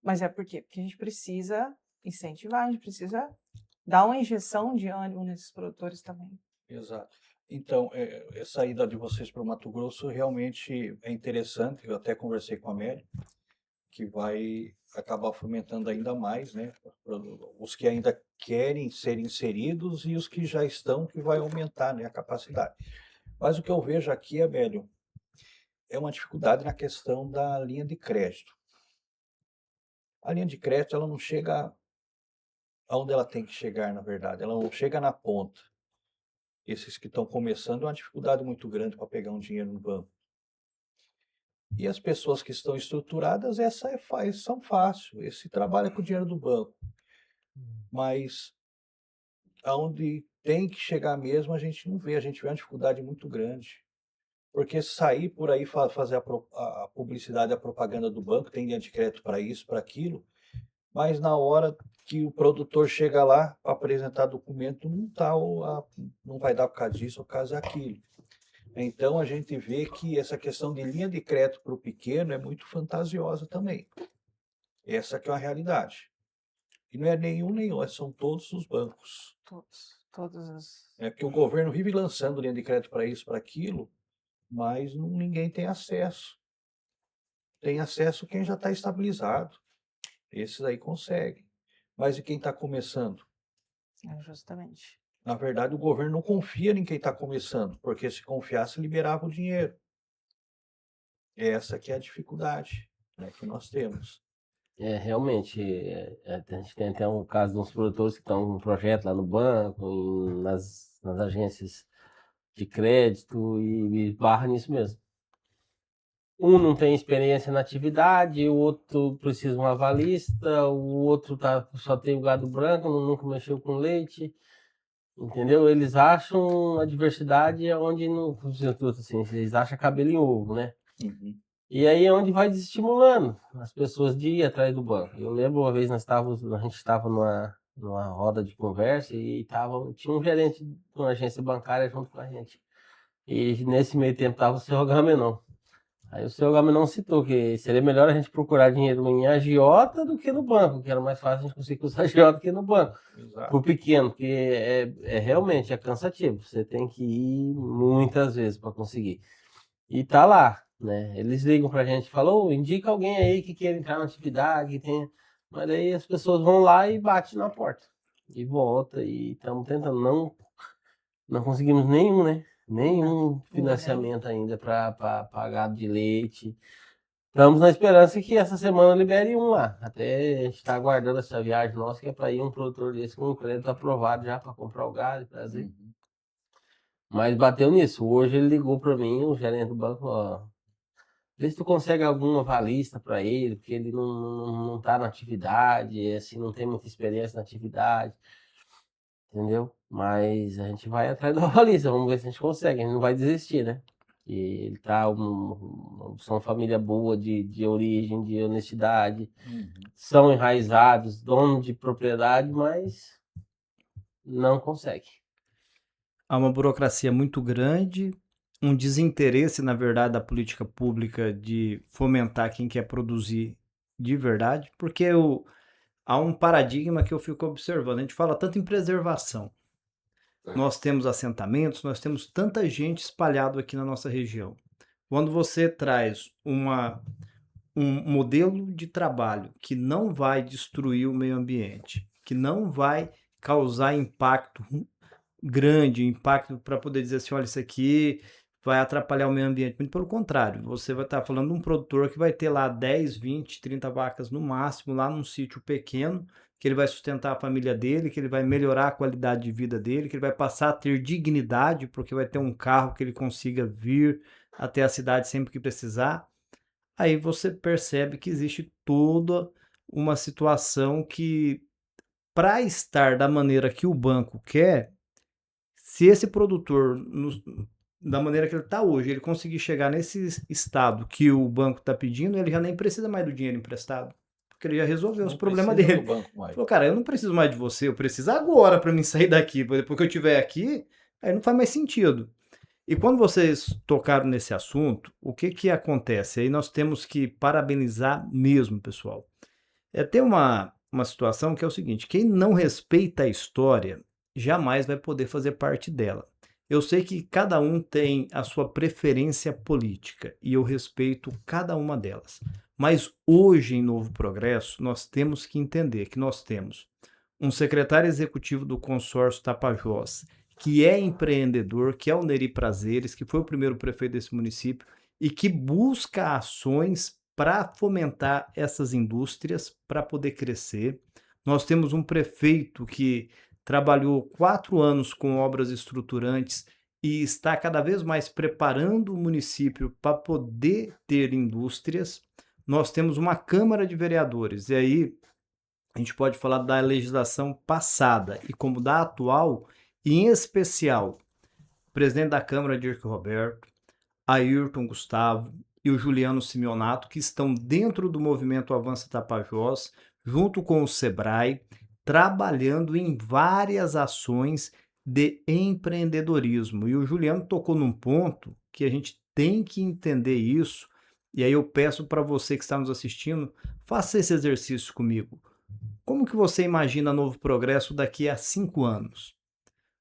Speaker 2: Mas é por quê? Porque a gente precisa incentivar, a gente precisa dar uma injeção de ânimo nesses produtores também.
Speaker 4: Exato. Então, a saída de vocês para o Mato Grosso realmente é interessante. Eu até conversei com a Mary, que vai acabar fomentando ainda mais, né? Os que ainda querem ser inseridos e os que já estão, que vai aumentar, né, a capacidade. Mas o que eu vejo aqui, Abélio, é uma dificuldade na questão da linha de crédito. A linha de crédito, ela não chega aonde ela tem que chegar, na verdade. Ela não chega na ponta. Esses que estão começando, é uma dificuldade muito grande para pegar um dinheiro no banco. E as pessoas que estão estruturadas, são fácil. Esse trabalha com o dinheiro do banco. Mas aonde tem que chegar mesmo, a gente não vê. A gente vê uma dificuldade muito grande. Porque sair por aí fazer a publicidade, a propaganda do banco, tem linha de crédito para isso, para aquilo, mas na hora que o produtor chega lá para apresentar documento, não vai dar por causa disso ou por causa daquilo. Então a gente vê que essa questão de linha de crédito para o pequeno é muito fantasiosa também. Essa que é a realidade. E não é nenhum nem outro, são todos os bancos.
Speaker 2: Todos os...
Speaker 4: É porque o governo vive lançando linha de crédito para isso, para aquilo, mas ninguém tem acesso. Tem acesso quem já está estabilizado. Esses aí conseguem. Mas e quem está começando?
Speaker 2: Justamente.
Speaker 4: Na verdade, o governo não confia em quem está começando, porque se confiasse, liberava o dinheiro. Essa que é a dificuldade, né, que nós temos.
Speaker 3: Realmente, a gente tem até um caso de uns produtores que estão com um projeto lá no banco, nas agências de crédito e barra nisso mesmo. Um não tem experiência na atividade, o outro precisa de um avalista, o outro só tem o gado branco, nunca mexeu com leite, entendeu? Eles acham a diversidade onde não, assim, eles acham cabelo em ovo, né?
Speaker 4: Uhum.
Speaker 3: E aí é onde vai desestimulando as pessoas de ir atrás do banco. Eu lembro uma vez a gente estava numa roda de conversa e tinha um gerente de uma agência bancária junto com a gente. E nesse meio tempo estava o seu Agamenon. Aí o seu Agamenon citou que seria melhor a gente procurar dinheiro em agiota do que no banco, que era mais fácil a gente conseguir usar agiota do que no banco.
Speaker 4: Exato.
Speaker 3: Pro pequeno, porque realmente é cansativo. Você tem que ir muitas vezes para conseguir. E tá lá, né? Eles ligam pra gente e falam, indica alguém aí que queira entrar na atividade, que tenha... Mas aí as pessoas vão lá e batem na porta. E volta, e estamos tentando. Não conseguimos nenhum, né? Nenhum financiamento ainda para pagar de leite. Estamos na esperança que essa semana libere um lá. Até a gente está aguardando essa viagem nossa, que é para ir um produtor desse com um crédito aprovado já para comprar o gado e trazer.
Speaker 4: Uhum.
Speaker 3: Mas bateu nisso. Hoje ele ligou para mim, o gerente do banco, ó, vê se tu consegue alguma avalista para ele, porque ele não tá na atividade, assim, não tem muita experiência na atividade. Entendeu? Mas a gente vai atrás da avalista, vamos ver se a gente consegue, a gente não vai desistir, né? E ele tá são uma família boa de origem, de honestidade,
Speaker 4: Uhum.
Speaker 3: são enraizados, dono de propriedade, mas não consegue.
Speaker 1: Há uma burocracia muito grande, um desinteresse, na verdade, da política pública de fomentar quem quer produzir de verdade, porque há um paradigma que eu fico observando. A gente fala tanto em preservação. Nós temos assentamentos, nós temos tanta gente espalhado aqui na nossa região. Quando você traz um modelo de trabalho que não vai destruir o meio ambiente, que não vai causar impacto grande, impacto para poder dizer assim, olha, isso aqui vai atrapalhar o meio ambiente. Muito pelo contrário, você vai estar falando de um produtor que vai ter lá 10, 20, 30 vacas no máximo, lá num sítio pequeno, que ele vai sustentar a família dele, que ele vai melhorar a qualidade de vida dele, que ele vai passar a ter dignidade, porque vai ter um carro que ele consiga vir até a cidade sempre que precisar. Aí você percebe que existe toda uma situação que, para estar da maneira que o banco quer, se esse produtor, da maneira que ele está hoje, ele conseguir chegar nesse estado que o banco está pedindo, ele já nem precisa mais do dinheiro emprestado. Porque ele já resolveu os problemas dele. Falou, cara, eu não preciso mais de você, eu preciso agora para mim sair daqui. Depois que eu estiver aqui, aí não faz mais sentido. E quando vocês tocaram nesse assunto, o que que acontece? Aí nós temos que parabenizar mesmo, pessoal. Tem uma situação que é o seguinte: quem não respeita a história jamais vai poder fazer parte dela. Eu sei que cada um tem a sua preferência política e eu respeito cada uma delas. Mas hoje, em Novo Progresso, nós temos que entender que nós temos um secretário executivo do consórcio Tapajós, que é empreendedor, que é o Neri Prazeres, que foi o primeiro prefeito desse município e que busca ações para fomentar essas indústrias, para poder crescer. Nós temos um prefeito que trabalhou 4 anos com obras estruturantes e está cada vez mais preparando o município para poder ter indústrias. Nós temos uma Câmara de Vereadores, e aí a gente pode falar da legislação passada e como da atual, e em especial, o presidente da Câmara, Dirk Roberto, Ayrton Gustavo e o Juliano Simeonato, que estão dentro do movimento Avança Tapajós, junto com o Sebrae, trabalhando em várias ações de empreendedorismo. E o Juliano tocou num ponto que a gente tem que entender isso, e aí eu peço para você que está nos assistindo, faça esse exercício comigo. Como que você imagina Novo Progresso daqui a 5 anos?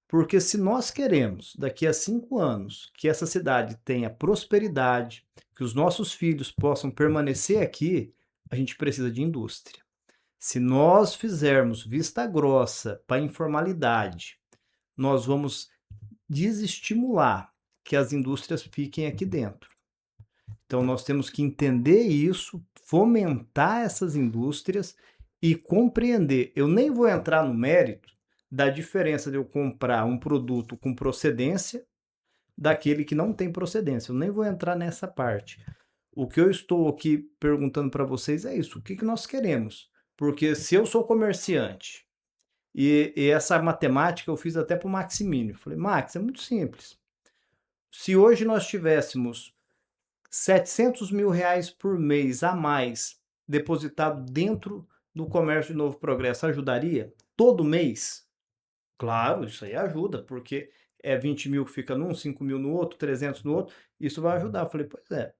Speaker 1: Porque se nós queremos, daqui a 5 anos, que essa cidade tenha prosperidade, que os nossos filhos possam permanecer aqui, a gente precisa de indústria. Se nós fizermos vista grossa para a informalidade, nós vamos desestimular que as indústrias fiquem aqui dentro. Então nós temos que entender isso, fomentar essas indústrias e compreender. Eu nem vou entrar no mérito da diferença de eu comprar um produto com procedência daquele que não tem procedência. Eu nem vou entrar nessa parte. O que eu estou aqui perguntando para vocês é isso: o que que nós queremos? Porque se eu sou comerciante e essa matemática eu fiz até para o Maximínio. Falei, Max, é muito simples. Se hoje nós tivéssemos 700 mil reais por mês a mais depositado dentro do comércio de Novo Progresso, ajudaria? Todo mês? Claro, isso aí ajuda, porque é 20 mil que fica num, 5 mil no outro, 300 no outro, isso vai ajudar. Eu falei, pois é.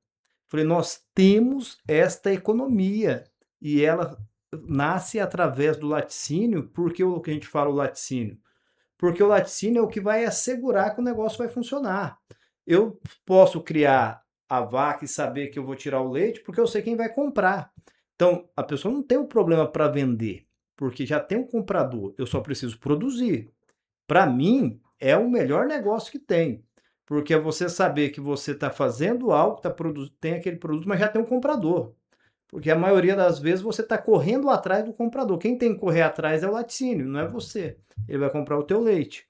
Speaker 1: Falei, nós temos esta economia e ela nasce através do laticínio. Por que a gente fala o laticínio? Porque o laticínio é o que vai assegurar que o negócio vai funcionar. Eu posso criar a vaca e saber que eu vou tirar o leite porque eu sei quem vai comprar. Então, a pessoa não tem um problema para vender, porque já tem um comprador. Eu só preciso produzir. Para mim, é o melhor negócio que tem. Porque é você saber que você está fazendo algo, tem aquele produto, mas já tem um comprador. Porque a maioria das vezes você está correndo atrás do comprador. Quem tem que correr atrás é o laticínio, não é você. Ele vai comprar o teu leite.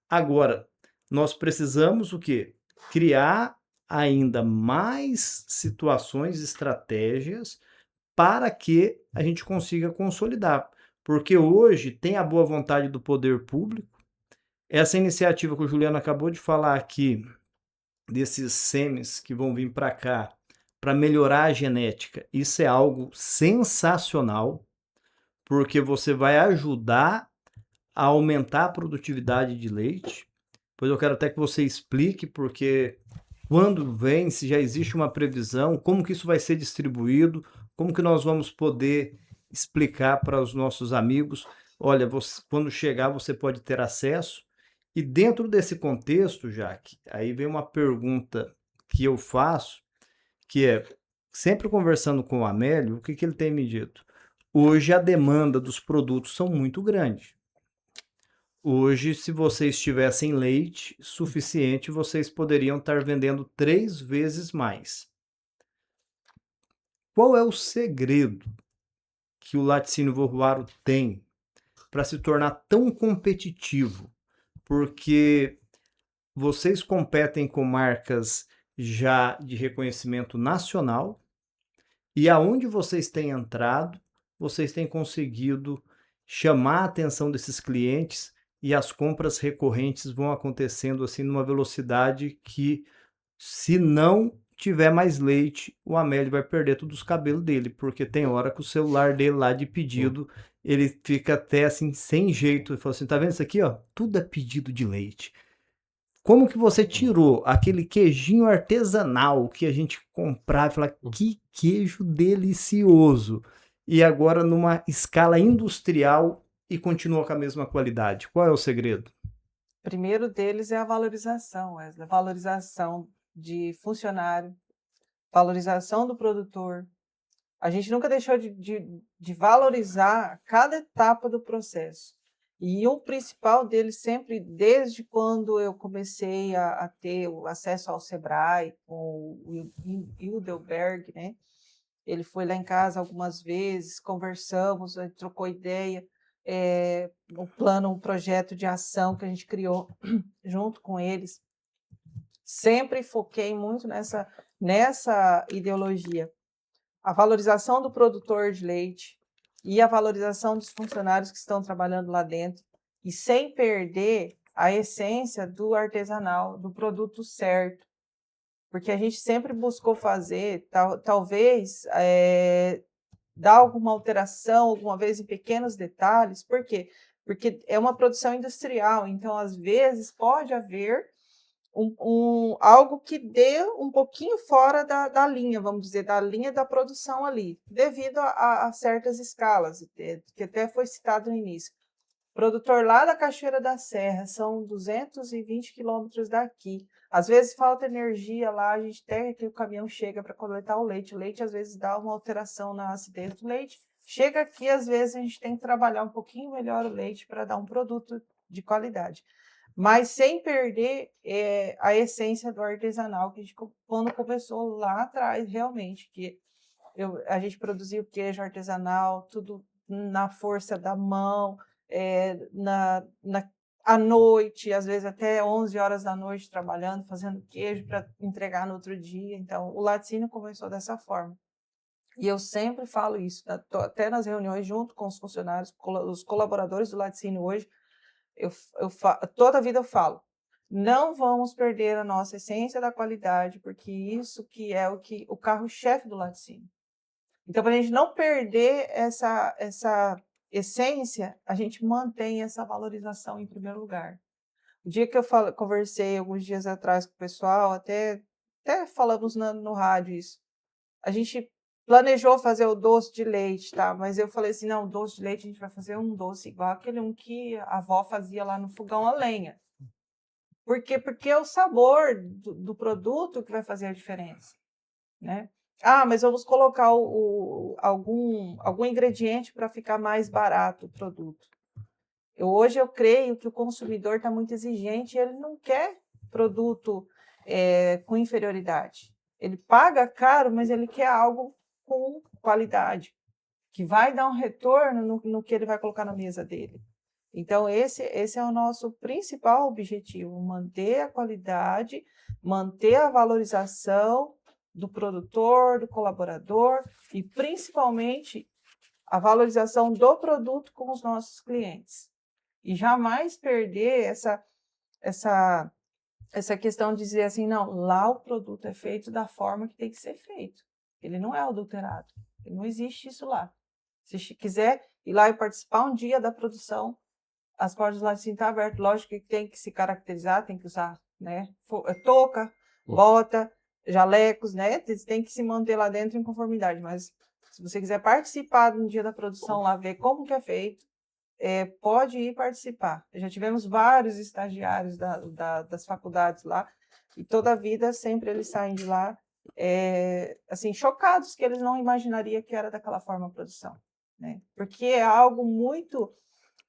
Speaker 1: Agora, nós precisamos o quê? Criar ainda mais situações, estratégias para que a gente consiga consolidar. Porque hoje tem a boa vontade do poder público. Essa iniciativa que o Juliano acabou de falar aqui, desses semes que vão vir para cá, para melhorar a genética, isso é algo sensacional, porque você vai ajudar a aumentar a produtividade de leite. Pois eu quero até que você explique, porque quando vem, se já existe uma previsão, como que isso vai ser distribuído, como que nós vamos poder explicar para os nossos amigos, olha, quando chegar você pode ter acesso. E dentro desse contexto, Jaque, aí vem uma pergunta que eu faço, que é, sempre conversando com o Amélio, o que que ele tem me dito? Hoje a demanda dos produtos são muito grande. Hoje, se vocês tivessem leite suficiente, vocês poderiam estar vendendo 3 vezes mais. Qual é o segredo que o laticínio Voruaro tem para se tornar tão competitivo? Porque vocês competem com marcas já de reconhecimento nacional e aonde vocês têm entrado, vocês têm conseguido chamar a atenção desses clientes e as compras recorrentes vão acontecendo assim numa velocidade que, se não tiver mais leite, o Amélio vai perder todos os cabelos dele, porque tem hora que o celular dele lá de pedido, ele fica até assim sem jeito, ele fala assim, tá vendo isso aqui, ó? Tudo é pedido de leite. como que você tirou aquele queijinho artesanal que a gente comprava e falava, que queijo delicioso, e agora numa escala industrial e continua com a mesma qualidade? Qual é o segredo?
Speaker 2: Primeiro deles é a valorização, Wesley, a valorização de funcionário, valorização do produtor. A gente nunca deixou de valorizar cada etapa do processo. E o principal deles sempre, desde quando eu comecei a ter o acesso ao Sebrae, com o Hildelberg, né? Ele foi lá em casa algumas vezes, conversamos, trocou ideia, o plano, um projeto de ação que a gente criou junto com eles. Sempre foquei muito nessa ideologia. A valorização do produtor de leite e a valorização dos funcionários que estão trabalhando lá dentro, e sem perder a essência do artesanal, do produto certo, porque a gente sempre buscou fazer, talvez, dar alguma alteração, alguma vez em pequenos detalhes. Por quê? Porque é uma produção industrial, então, às vezes, pode haver algo que dê um pouquinho fora da linha, vamos dizer, da linha da produção ali, devido a certas escalas, que até foi citado no início. Produtor lá da Cachoeira da Serra, são 220 quilômetros daqui. Às vezes falta energia lá, a gente até que o caminhão chega para coletar o leite. O leite às vezes dá uma alteração na acidez do leite. Chega aqui, às vezes a gente tem que trabalhar um pouquinho melhor o leite para dar um produto de qualidade, mas sem perder a essência do artesanal, que a gente, quando começou lá atrás, realmente, que a gente produzia o queijo artesanal, tudo na força da mão, à noite, às vezes até 11 horas da noite, trabalhando, fazendo queijo para entregar no outro dia. Então, o laticínio começou dessa forma. E eu sempre falo isso, até nas reuniões, junto com os funcionários, os colaboradores do laticínio hoje, toda a vida eu falo, não vamos perder a nossa essência da qualidade, porque isso que é o carro-chefe do laticínio. Então, para a gente não perder essa essência, a gente mantém essa valorização em primeiro lugar. O dia que eu conversei alguns dias atrás com o pessoal, até falamos no rádio isso, a gente planejou fazer o doce de leite, tá? Mas eu falei assim, não, doce de leite a gente vai fazer um doce igual aquele que a avó fazia lá no fogão a lenha. Por quê? Porque é o sabor do produto que vai fazer a diferença, né? Ah, mas vamos colocar algum ingrediente para ficar mais barato o produto. Hoje eu creio que o consumidor está muito exigente e ele não quer produto com inferioridade. Ele paga caro, mas ele quer algo com qualidade, que vai dar um retorno no que ele vai colocar na mesa dele. Então, esse é o nosso principal objetivo, manter a qualidade, manter a valorização do produtor, do colaborador e, principalmente, a valorização do produto com os nossos clientes. E jamais perder essa questão de dizer assim, não, lá o produto é feito da forma que tem que ser feito. Ele não é adulterado, não existe isso lá. Se quiser ir lá e participar um dia da produção, as portas do laticínio estão abertas. Lógico que tem que se caracterizar, tem que usar, né, touca, bota, jalecos, né, tem que se manter lá dentro em conformidade. Mas se você quiser participar de um dia da produção lá, ver como que é feito, pode ir participar. Já tivemos vários estagiários das faculdades lá, e toda a vida sempre eles saem de lá assim, chocados, que eles não imaginariam que era daquela forma a produção, né? Porque é algo muito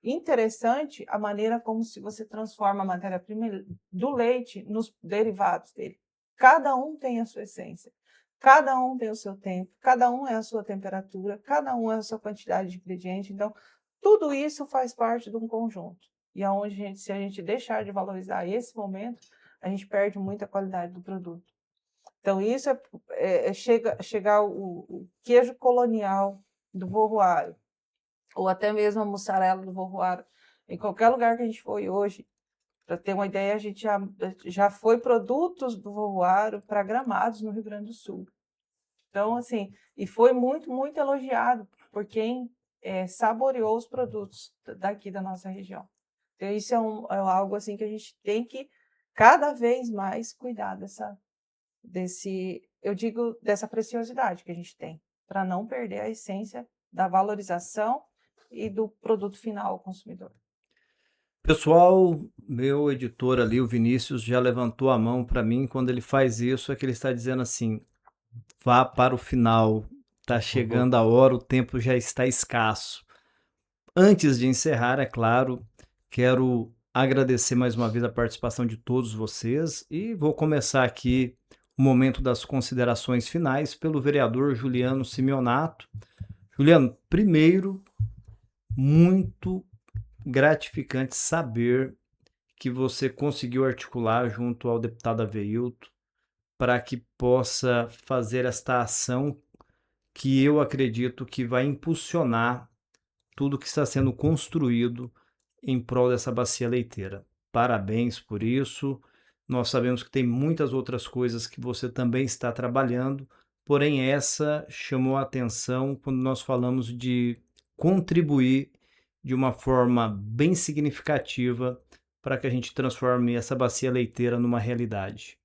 Speaker 2: interessante a maneira como se você transforma a matéria-prima do leite nos derivados dele. Cada um tem a sua essência, cada um tem o seu tempo, cada um é a sua temperatura, cada um é a sua quantidade de ingrediente. Então, tudo isso faz parte de um conjunto. E aonde se a gente deixar de valorizar esse momento, a gente perde muita qualidade do produto. Então, isso chegar o queijo colonial do Vorruaro, ou até mesmo a mussarela do Vorruaro, em qualquer lugar que a gente foi hoje, para ter uma ideia, a gente já foi produtos do Vorruaro para Gramados, no Rio Grande do Sul. Então, assim, e foi muito, muito elogiado por quem saboreou os produtos daqui da nossa região. Então, isso é algo assim que a gente tem que cada vez mais cuidar dessa preciosidade que a gente tem, para não perder a essência da valorização e do produto final ao consumidor.
Speaker 1: Pessoal, meu editor ali, o Vinícius, já levantou a mão para mim. Quando ele faz isso, é que ele está dizendo assim: vá para o final, está chegando a hora, o tempo já está escasso. Antes de encerrar, é claro, quero agradecer mais uma vez a participação de todos vocês e vou começar aqui o momento das considerações finais pelo vereador Juliano Simeonato. Juliano, primeiro, muito gratificante saber que você conseguiu articular junto ao deputado Aveilton para que possa fazer esta ação que eu acredito que vai impulsionar tudo que está sendo construído em prol dessa bacia leiteira. Parabéns por isso. Nós sabemos que tem muitas outras coisas que você também está trabalhando, porém essa chamou a atenção quando nós falamos de contribuir de uma forma bem significativa para que a gente transforme essa bacia leiteira numa realidade.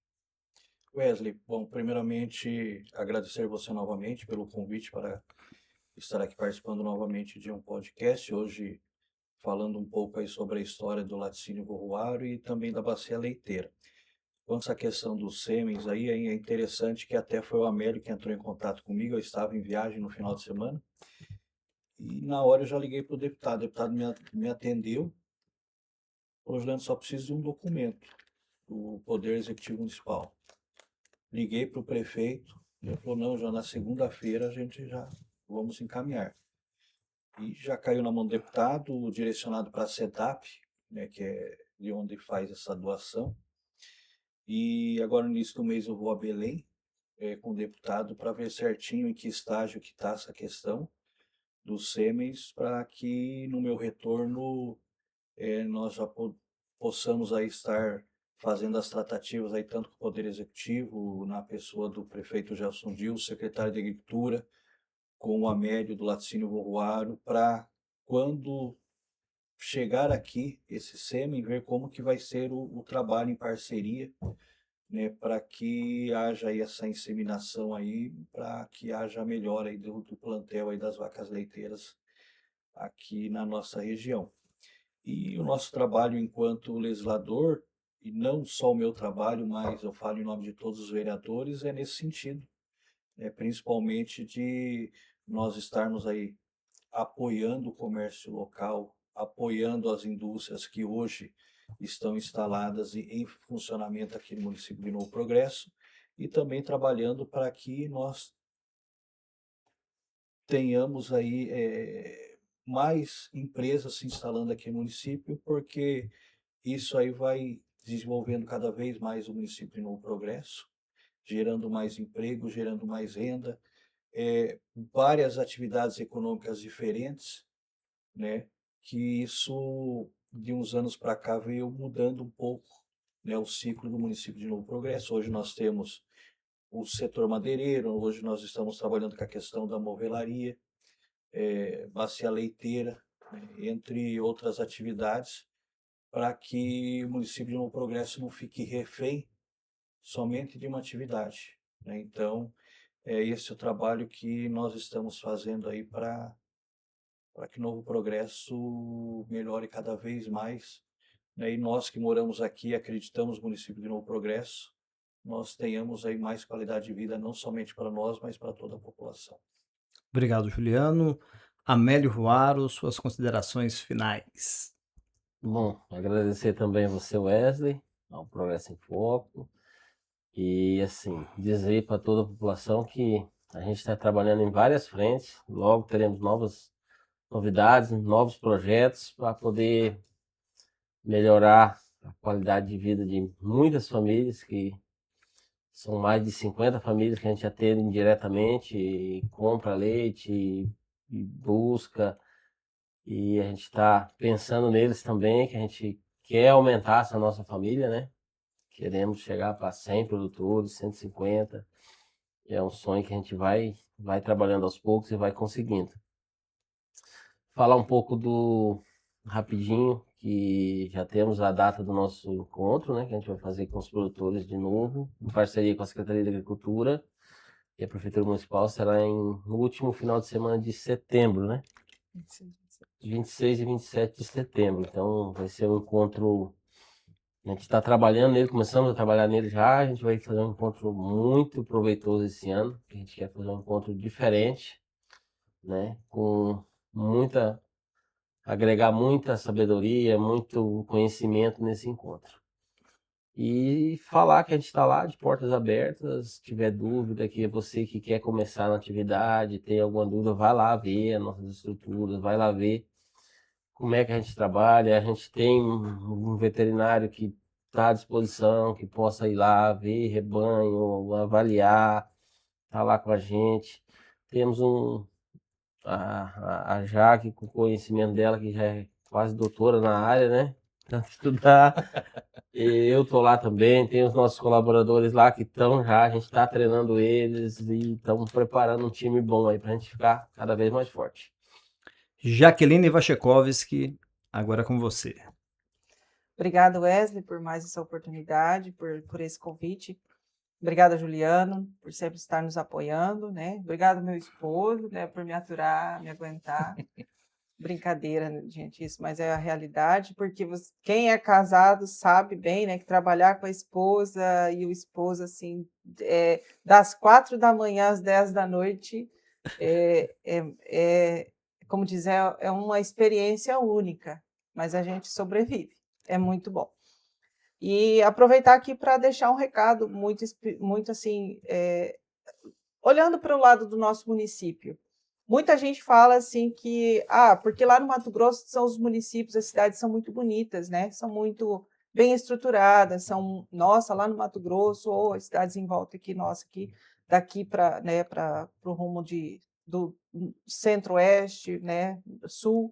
Speaker 4: Wesley, bom, primeiramente agradecer você novamente pelo convite para estar aqui participando novamente de um podcast, hoje falando um pouco aí sobre a história do laticínio Vorruaro e também da bacia leiteira. Quanto à questão dos sêmens aí, é interessante que até foi o Amélio que entrou em contato comigo, eu estava em viagem no final de semana, e na hora eu já liguei para o deputado me atendeu, falou: Juliano, só preciso de um documento do Poder Executivo Municipal. Liguei para o prefeito, ele falou: não, já na segunda-feira a gente já vamos encaminhar. E já caiu na mão do deputado, direcionado para a CEDAP, né, que é de onde faz essa doação. E agora no início do mês eu vou a Belém com o deputado para ver certinho em que estágio que está essa questão dos sêmens, para que no meu retorno nós já possamos aí estar fazendo as tratativas aí tanto com o Poder Executivo, na pessoa do prefeito Gelson Dil, secretário de Agricultura, com o Amédio do Laticínio Vorruaro, para quando chegar aqui esse sêmen, ver como que vai ser o trabalho em parceria, né, para que haja aí essa inseminação aí, para que haja a melhora aí do plantel aí das vacas leiteiras aqui na nossa região. E o nosso trabalho enquanto legislador, e não só o meu trabalho, mas eu falo em nome de todos os vereadores, é nesse sentido, principalmente de nós estarmos aí apoiando o comércio local, apoiando as indústrias que hoje estão instaladas e em funcionamento aqui no município de Novo Progresso, e também trabalhando para que nós tenhamos aí mais empresas se instalando aqui no município, porque isso aí vai desenvolvendo cada vez mais o município de Novo Progresso, gerando mais emprego, gerando mais renda, várias atividades econômicas diferentes, né? Que isso, de uns anos para cá, veio mudando um pouco, né, o ciclo do município de Novo Progresso. Hoje nós temos o setor madeireiro, hoje nós estamos trabalhando com a questão da movelaria, bacia leiteira, né, entre outras atividades, para que o município de Novo Progresso não fique refém somente de uma atividade, né? Então, é esse o trabalho que nós estamos fazendo aí para que Novo Progresso melhore cada vez mais, né? E nós que moramos aqui, acreditamos no município de Novo Progresso, nós tenhamos aí mais qualidade de vida, não somente para nós, mas para toda a população.
Speaker 1: Obrigado, Juliano. Amélio Ruaro, suas considerações finais.
Speaker 3: Bom, agradecer também a você, Wesley, ao Progresso em Foco, e assim, dizer para toda a população que a gente está trabalhando em várias frentes, logo teremos novas novidades, novos projetos para poder melhorar a qualidade de vida de muitas famílias, que são mais de 50 famílias que a gente atende indiretamente, e compra leite e busca, e a gente está pensando neles também, que a gente quer aumentar essa nossa família, né? Queremos chegar para 100 produtores, 150, é um sonho que a gente vai trabalhando aos poucos e vai conseguindo. Falar um pouco rapidinho, que já temos a data do nosso encontro, né, que a gente vai fazer com os produtores de novo, em parceria com a Secretaria de Agricultura e a Prefeitura Municipal, será no último final de semana de setembro, né? 26 e 27 de setembro. Então vai ser um encontro. A gente está trabalhando nele, começamos a trabalhar nele já. A gente vai fazer um encontro muito proveitoso esse ano. A gente quer fazer um encontro diferente, né? Agregar muita sabedoria, muito conhecimento nesse encontro. E falar que a gente está lá de portas abertas. Se tiver dúvida, que é você que quer começar na atividade, tem alguma dúvida, vai lá ver as nossas estruturas, vai lá ver como é que a gente trabalha. A gente tem um veterinário que está à disposição, que possa ir lá ver rebanho, avaliar, tá lá com a gente. Temos a Jaque, com o conhecimento dela, que já é quase doutora na área, né? Pra estudar. E eu tô lá também, tem os nossos colaboradores lá que estão já, a gente está treinando eles e estamos preparando um time bom aí para a gente ficar cada vez mais forte.
Speaker 1: Jaqueline Wachekowski, agora com você.
Speaker 2: Obrigada, Wesley, por mais essa oportunidade, por esse convite. Obrigada, Juliano, por sempre estar nos apoiando, né? Obrigada, meu esposo, né, por me aturar, me aguentar. Brincadeira, né, gente, isso, mas é a realidade, porque quem é casado sabe bem, né, que trabalhar com a esposa e o esposo, assim, das 4 da manhã às 10 da noite, como dizer, é uma experiência única, mas a gente sobrevive, é muito bom. E aproveitar aqui para deixar um recado muito assim, olhando para o lado do nosso município. Muita gente fala assim que, porque lá no Mato Grosso são os municípios, as cidades são muito bonitas, né? São muito bem estruturadas, nossa, lá no Mato Grosso, ou as cidades em volta aqui, nossa, aqui, daqui para, né, para o rumo do centro-oeste, né, sul.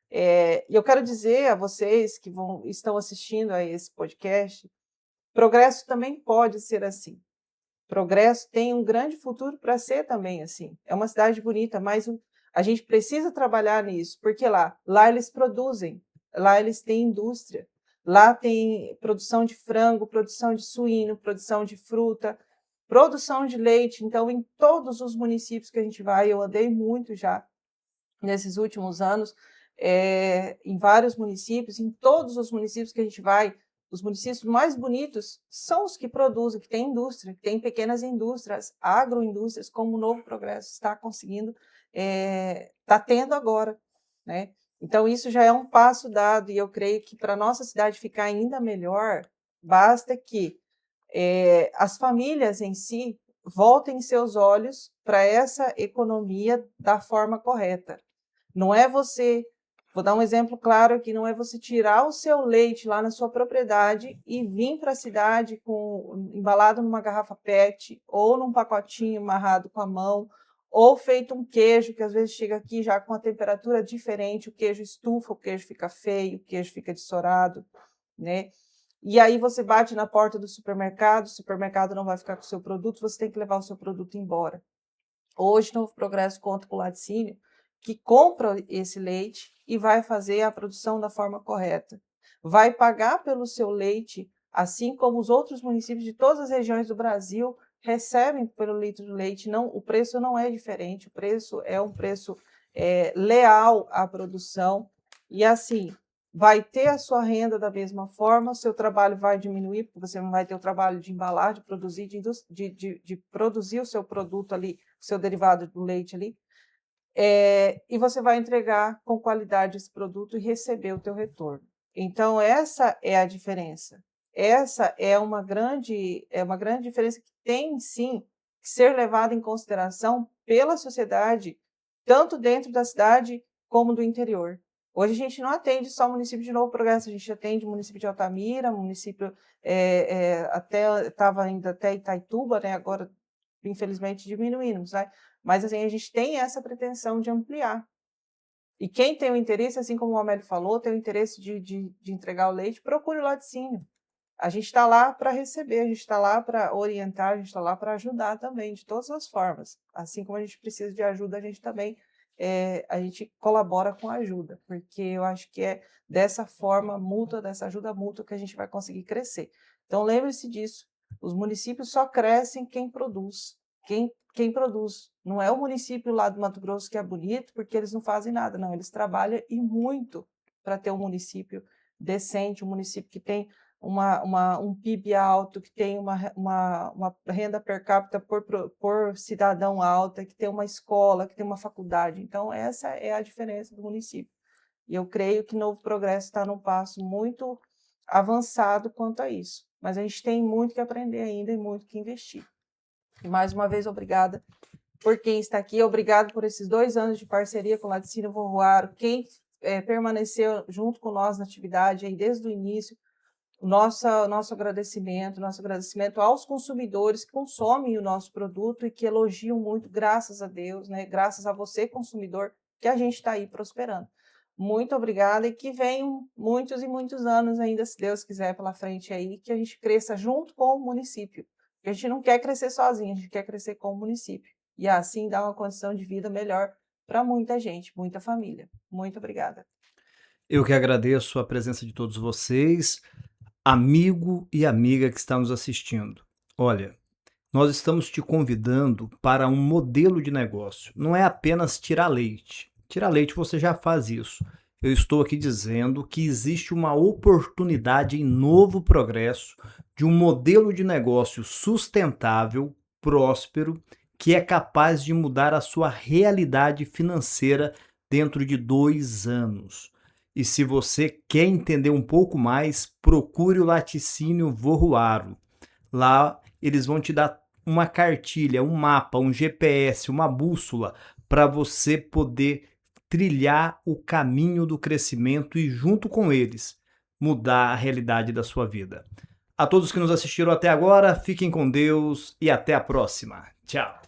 Speaker 2: E eu quero dizer a vocês que estão assistindo a esse podcast, Progresso também pode ser assim. Progresso tem um grande futuro para ser também assim. É uma cidade bonita, mas a gente precisa trabalhar nisso, porque lá eles produzem, lá eles têm indústria, lá tem produção de frango, produção de suíno, produção de fruta, produção de leite. Então, em todos os municípios que a gente vai, eu andei muito já nesses últimos anos, em vários municípios, em todos os municípios que a gente vai, os municípios mais bonitos são os que produzem, que têm indústria, que têm pequenas indústrias, agroindústrias, como o Novo Progresso está conseguindo, está tendo agora, né? Então, isso já é um passo dado, e eu creio que para a nossa cidade ficar ainda melhor, basta que as famílias em si voltem seus olhos para essa economia da forma correta. Não é você, vou dar um exemplo claro aqui, não é você tirar o seu leite lá na sua propriedade e vir para a cidade embalado numa garrafa PET ou num pacotinho amarrado com a mão, ou feito um queijo, que às vezes chega aqui já com a temperatura diferente, o queijo estufa, o queijo fica feio, o queijo fica dessorado, né? E aí você bate na porta do supermercado, o supermercado não vai ficar com o seu produto, você tem que levar o seu produto embora. Hoje, Novo Progresso conta com o laticínio, que compra esse leite e vai fazer a produção da forma correta. Vai pagar pelo seu leite, assim como os outros municípios de todas as regiões do Brasil recebem pelo litro de leite. Não, o preço não é diferente, o preço é um preço leal à produção. E assim, vai ter a sua renda da mesma forma, o seu trabalho vai diminuir, porque você não vai ter o trabalho de embalar, de produzir, de produzir o seu produto ali, o seu derivado do leite ali, e você vai entregar com qualidade esse produto e receber o teu retorno. Então, essa é a diferença. Essa é uma grande diferença que tem, sim, que ser levada em consideração pela sociedade, tanto dentro da cidade como do interior. Hoje a gente não atende só o município de Novo Progresso, a gente atende o município de Altamira, município até estava ainda até Itaituba, né? Agora, infelizmente, diminuímos, né? Mas assim, a gente tem essa pretensão de ampliar. E quem tem o interesse, assim como o Amélio falou, tem o interesse de entregar o leite, procure o laticínio. A gente está lá para receber, a gente está lá para orientar, a gente está lá para ajudar também, de todas as formas. Assim como a gente precisa de ajuda, a gente também a gente colabora com a ajuda, porque eu acho que é dessa forma mútua, dessa ajuda mútua que a gente vai conseguir crescer. Então lembre-se disso, os municípios só crescem quem produz, quem produz. Não é o município lá do Mato Grosso que é bonito, porque eles não fazem nada, não, eles trabalham e muito para ter um município decente, um município que tem um PIB alto, que tem uma renda per capita por cidadão alta, que tem uma escola, que tem uma faculdade. Então, essa é a diferença do município. E eu creio que Novo Progresso está num passo muito avançado quanto a isso. Mas a gente tem muito que aprender ainda e muito que investir. E mais uma vez, obrigada por quem está aqui, obrigado por esses 2 anos de parceria com o Laticínio Voruaro, quem permaneceu junto com nós na atividade aí desde o início. Nosso agradecimento aos consumidores que consomem o nosso produto e que elogiam muito, graças a Deus, né? Graças a você, consumidor, que a gente está aí prosperando. Muito obrigada e que venham muitos e muitos anos ainda, se Deus quiser, pela frente aí, que a gente cresça junto com o município. Porque a gente não quer crescer sozinho, a gente quer crescer com o município. E assim dar uma condição de vida melhor para muita gente, muita família. Muito obrigada.
Speaker 1: Eu que agradeço a presença de todos vocês, amigo e amiga que está nos assistindo. Olha, nós estamos te convidando para um modelo de negócio. Não é apenas tirar leite. Tirar leite você já faz isso. Eu estou aqui dizendo que existe uma oportunidade em Novo Progresso de um modelo de negócio sustentável, próspero, que é capaz de mudar a sua realidade financeira dentro de 2 anos. E se você quer entender um pouco mais, procure o Laticínio Voruaro. Lá eles vão te dar uma cartilha, um mapa, um GPS, uma bússola para você poder trilhar o caminho do crescimento e, junto com eles, mudar a realidade da sua vida. A todos que nos assistiram até agora, fiquem com Deus e até a próxima. Tchau!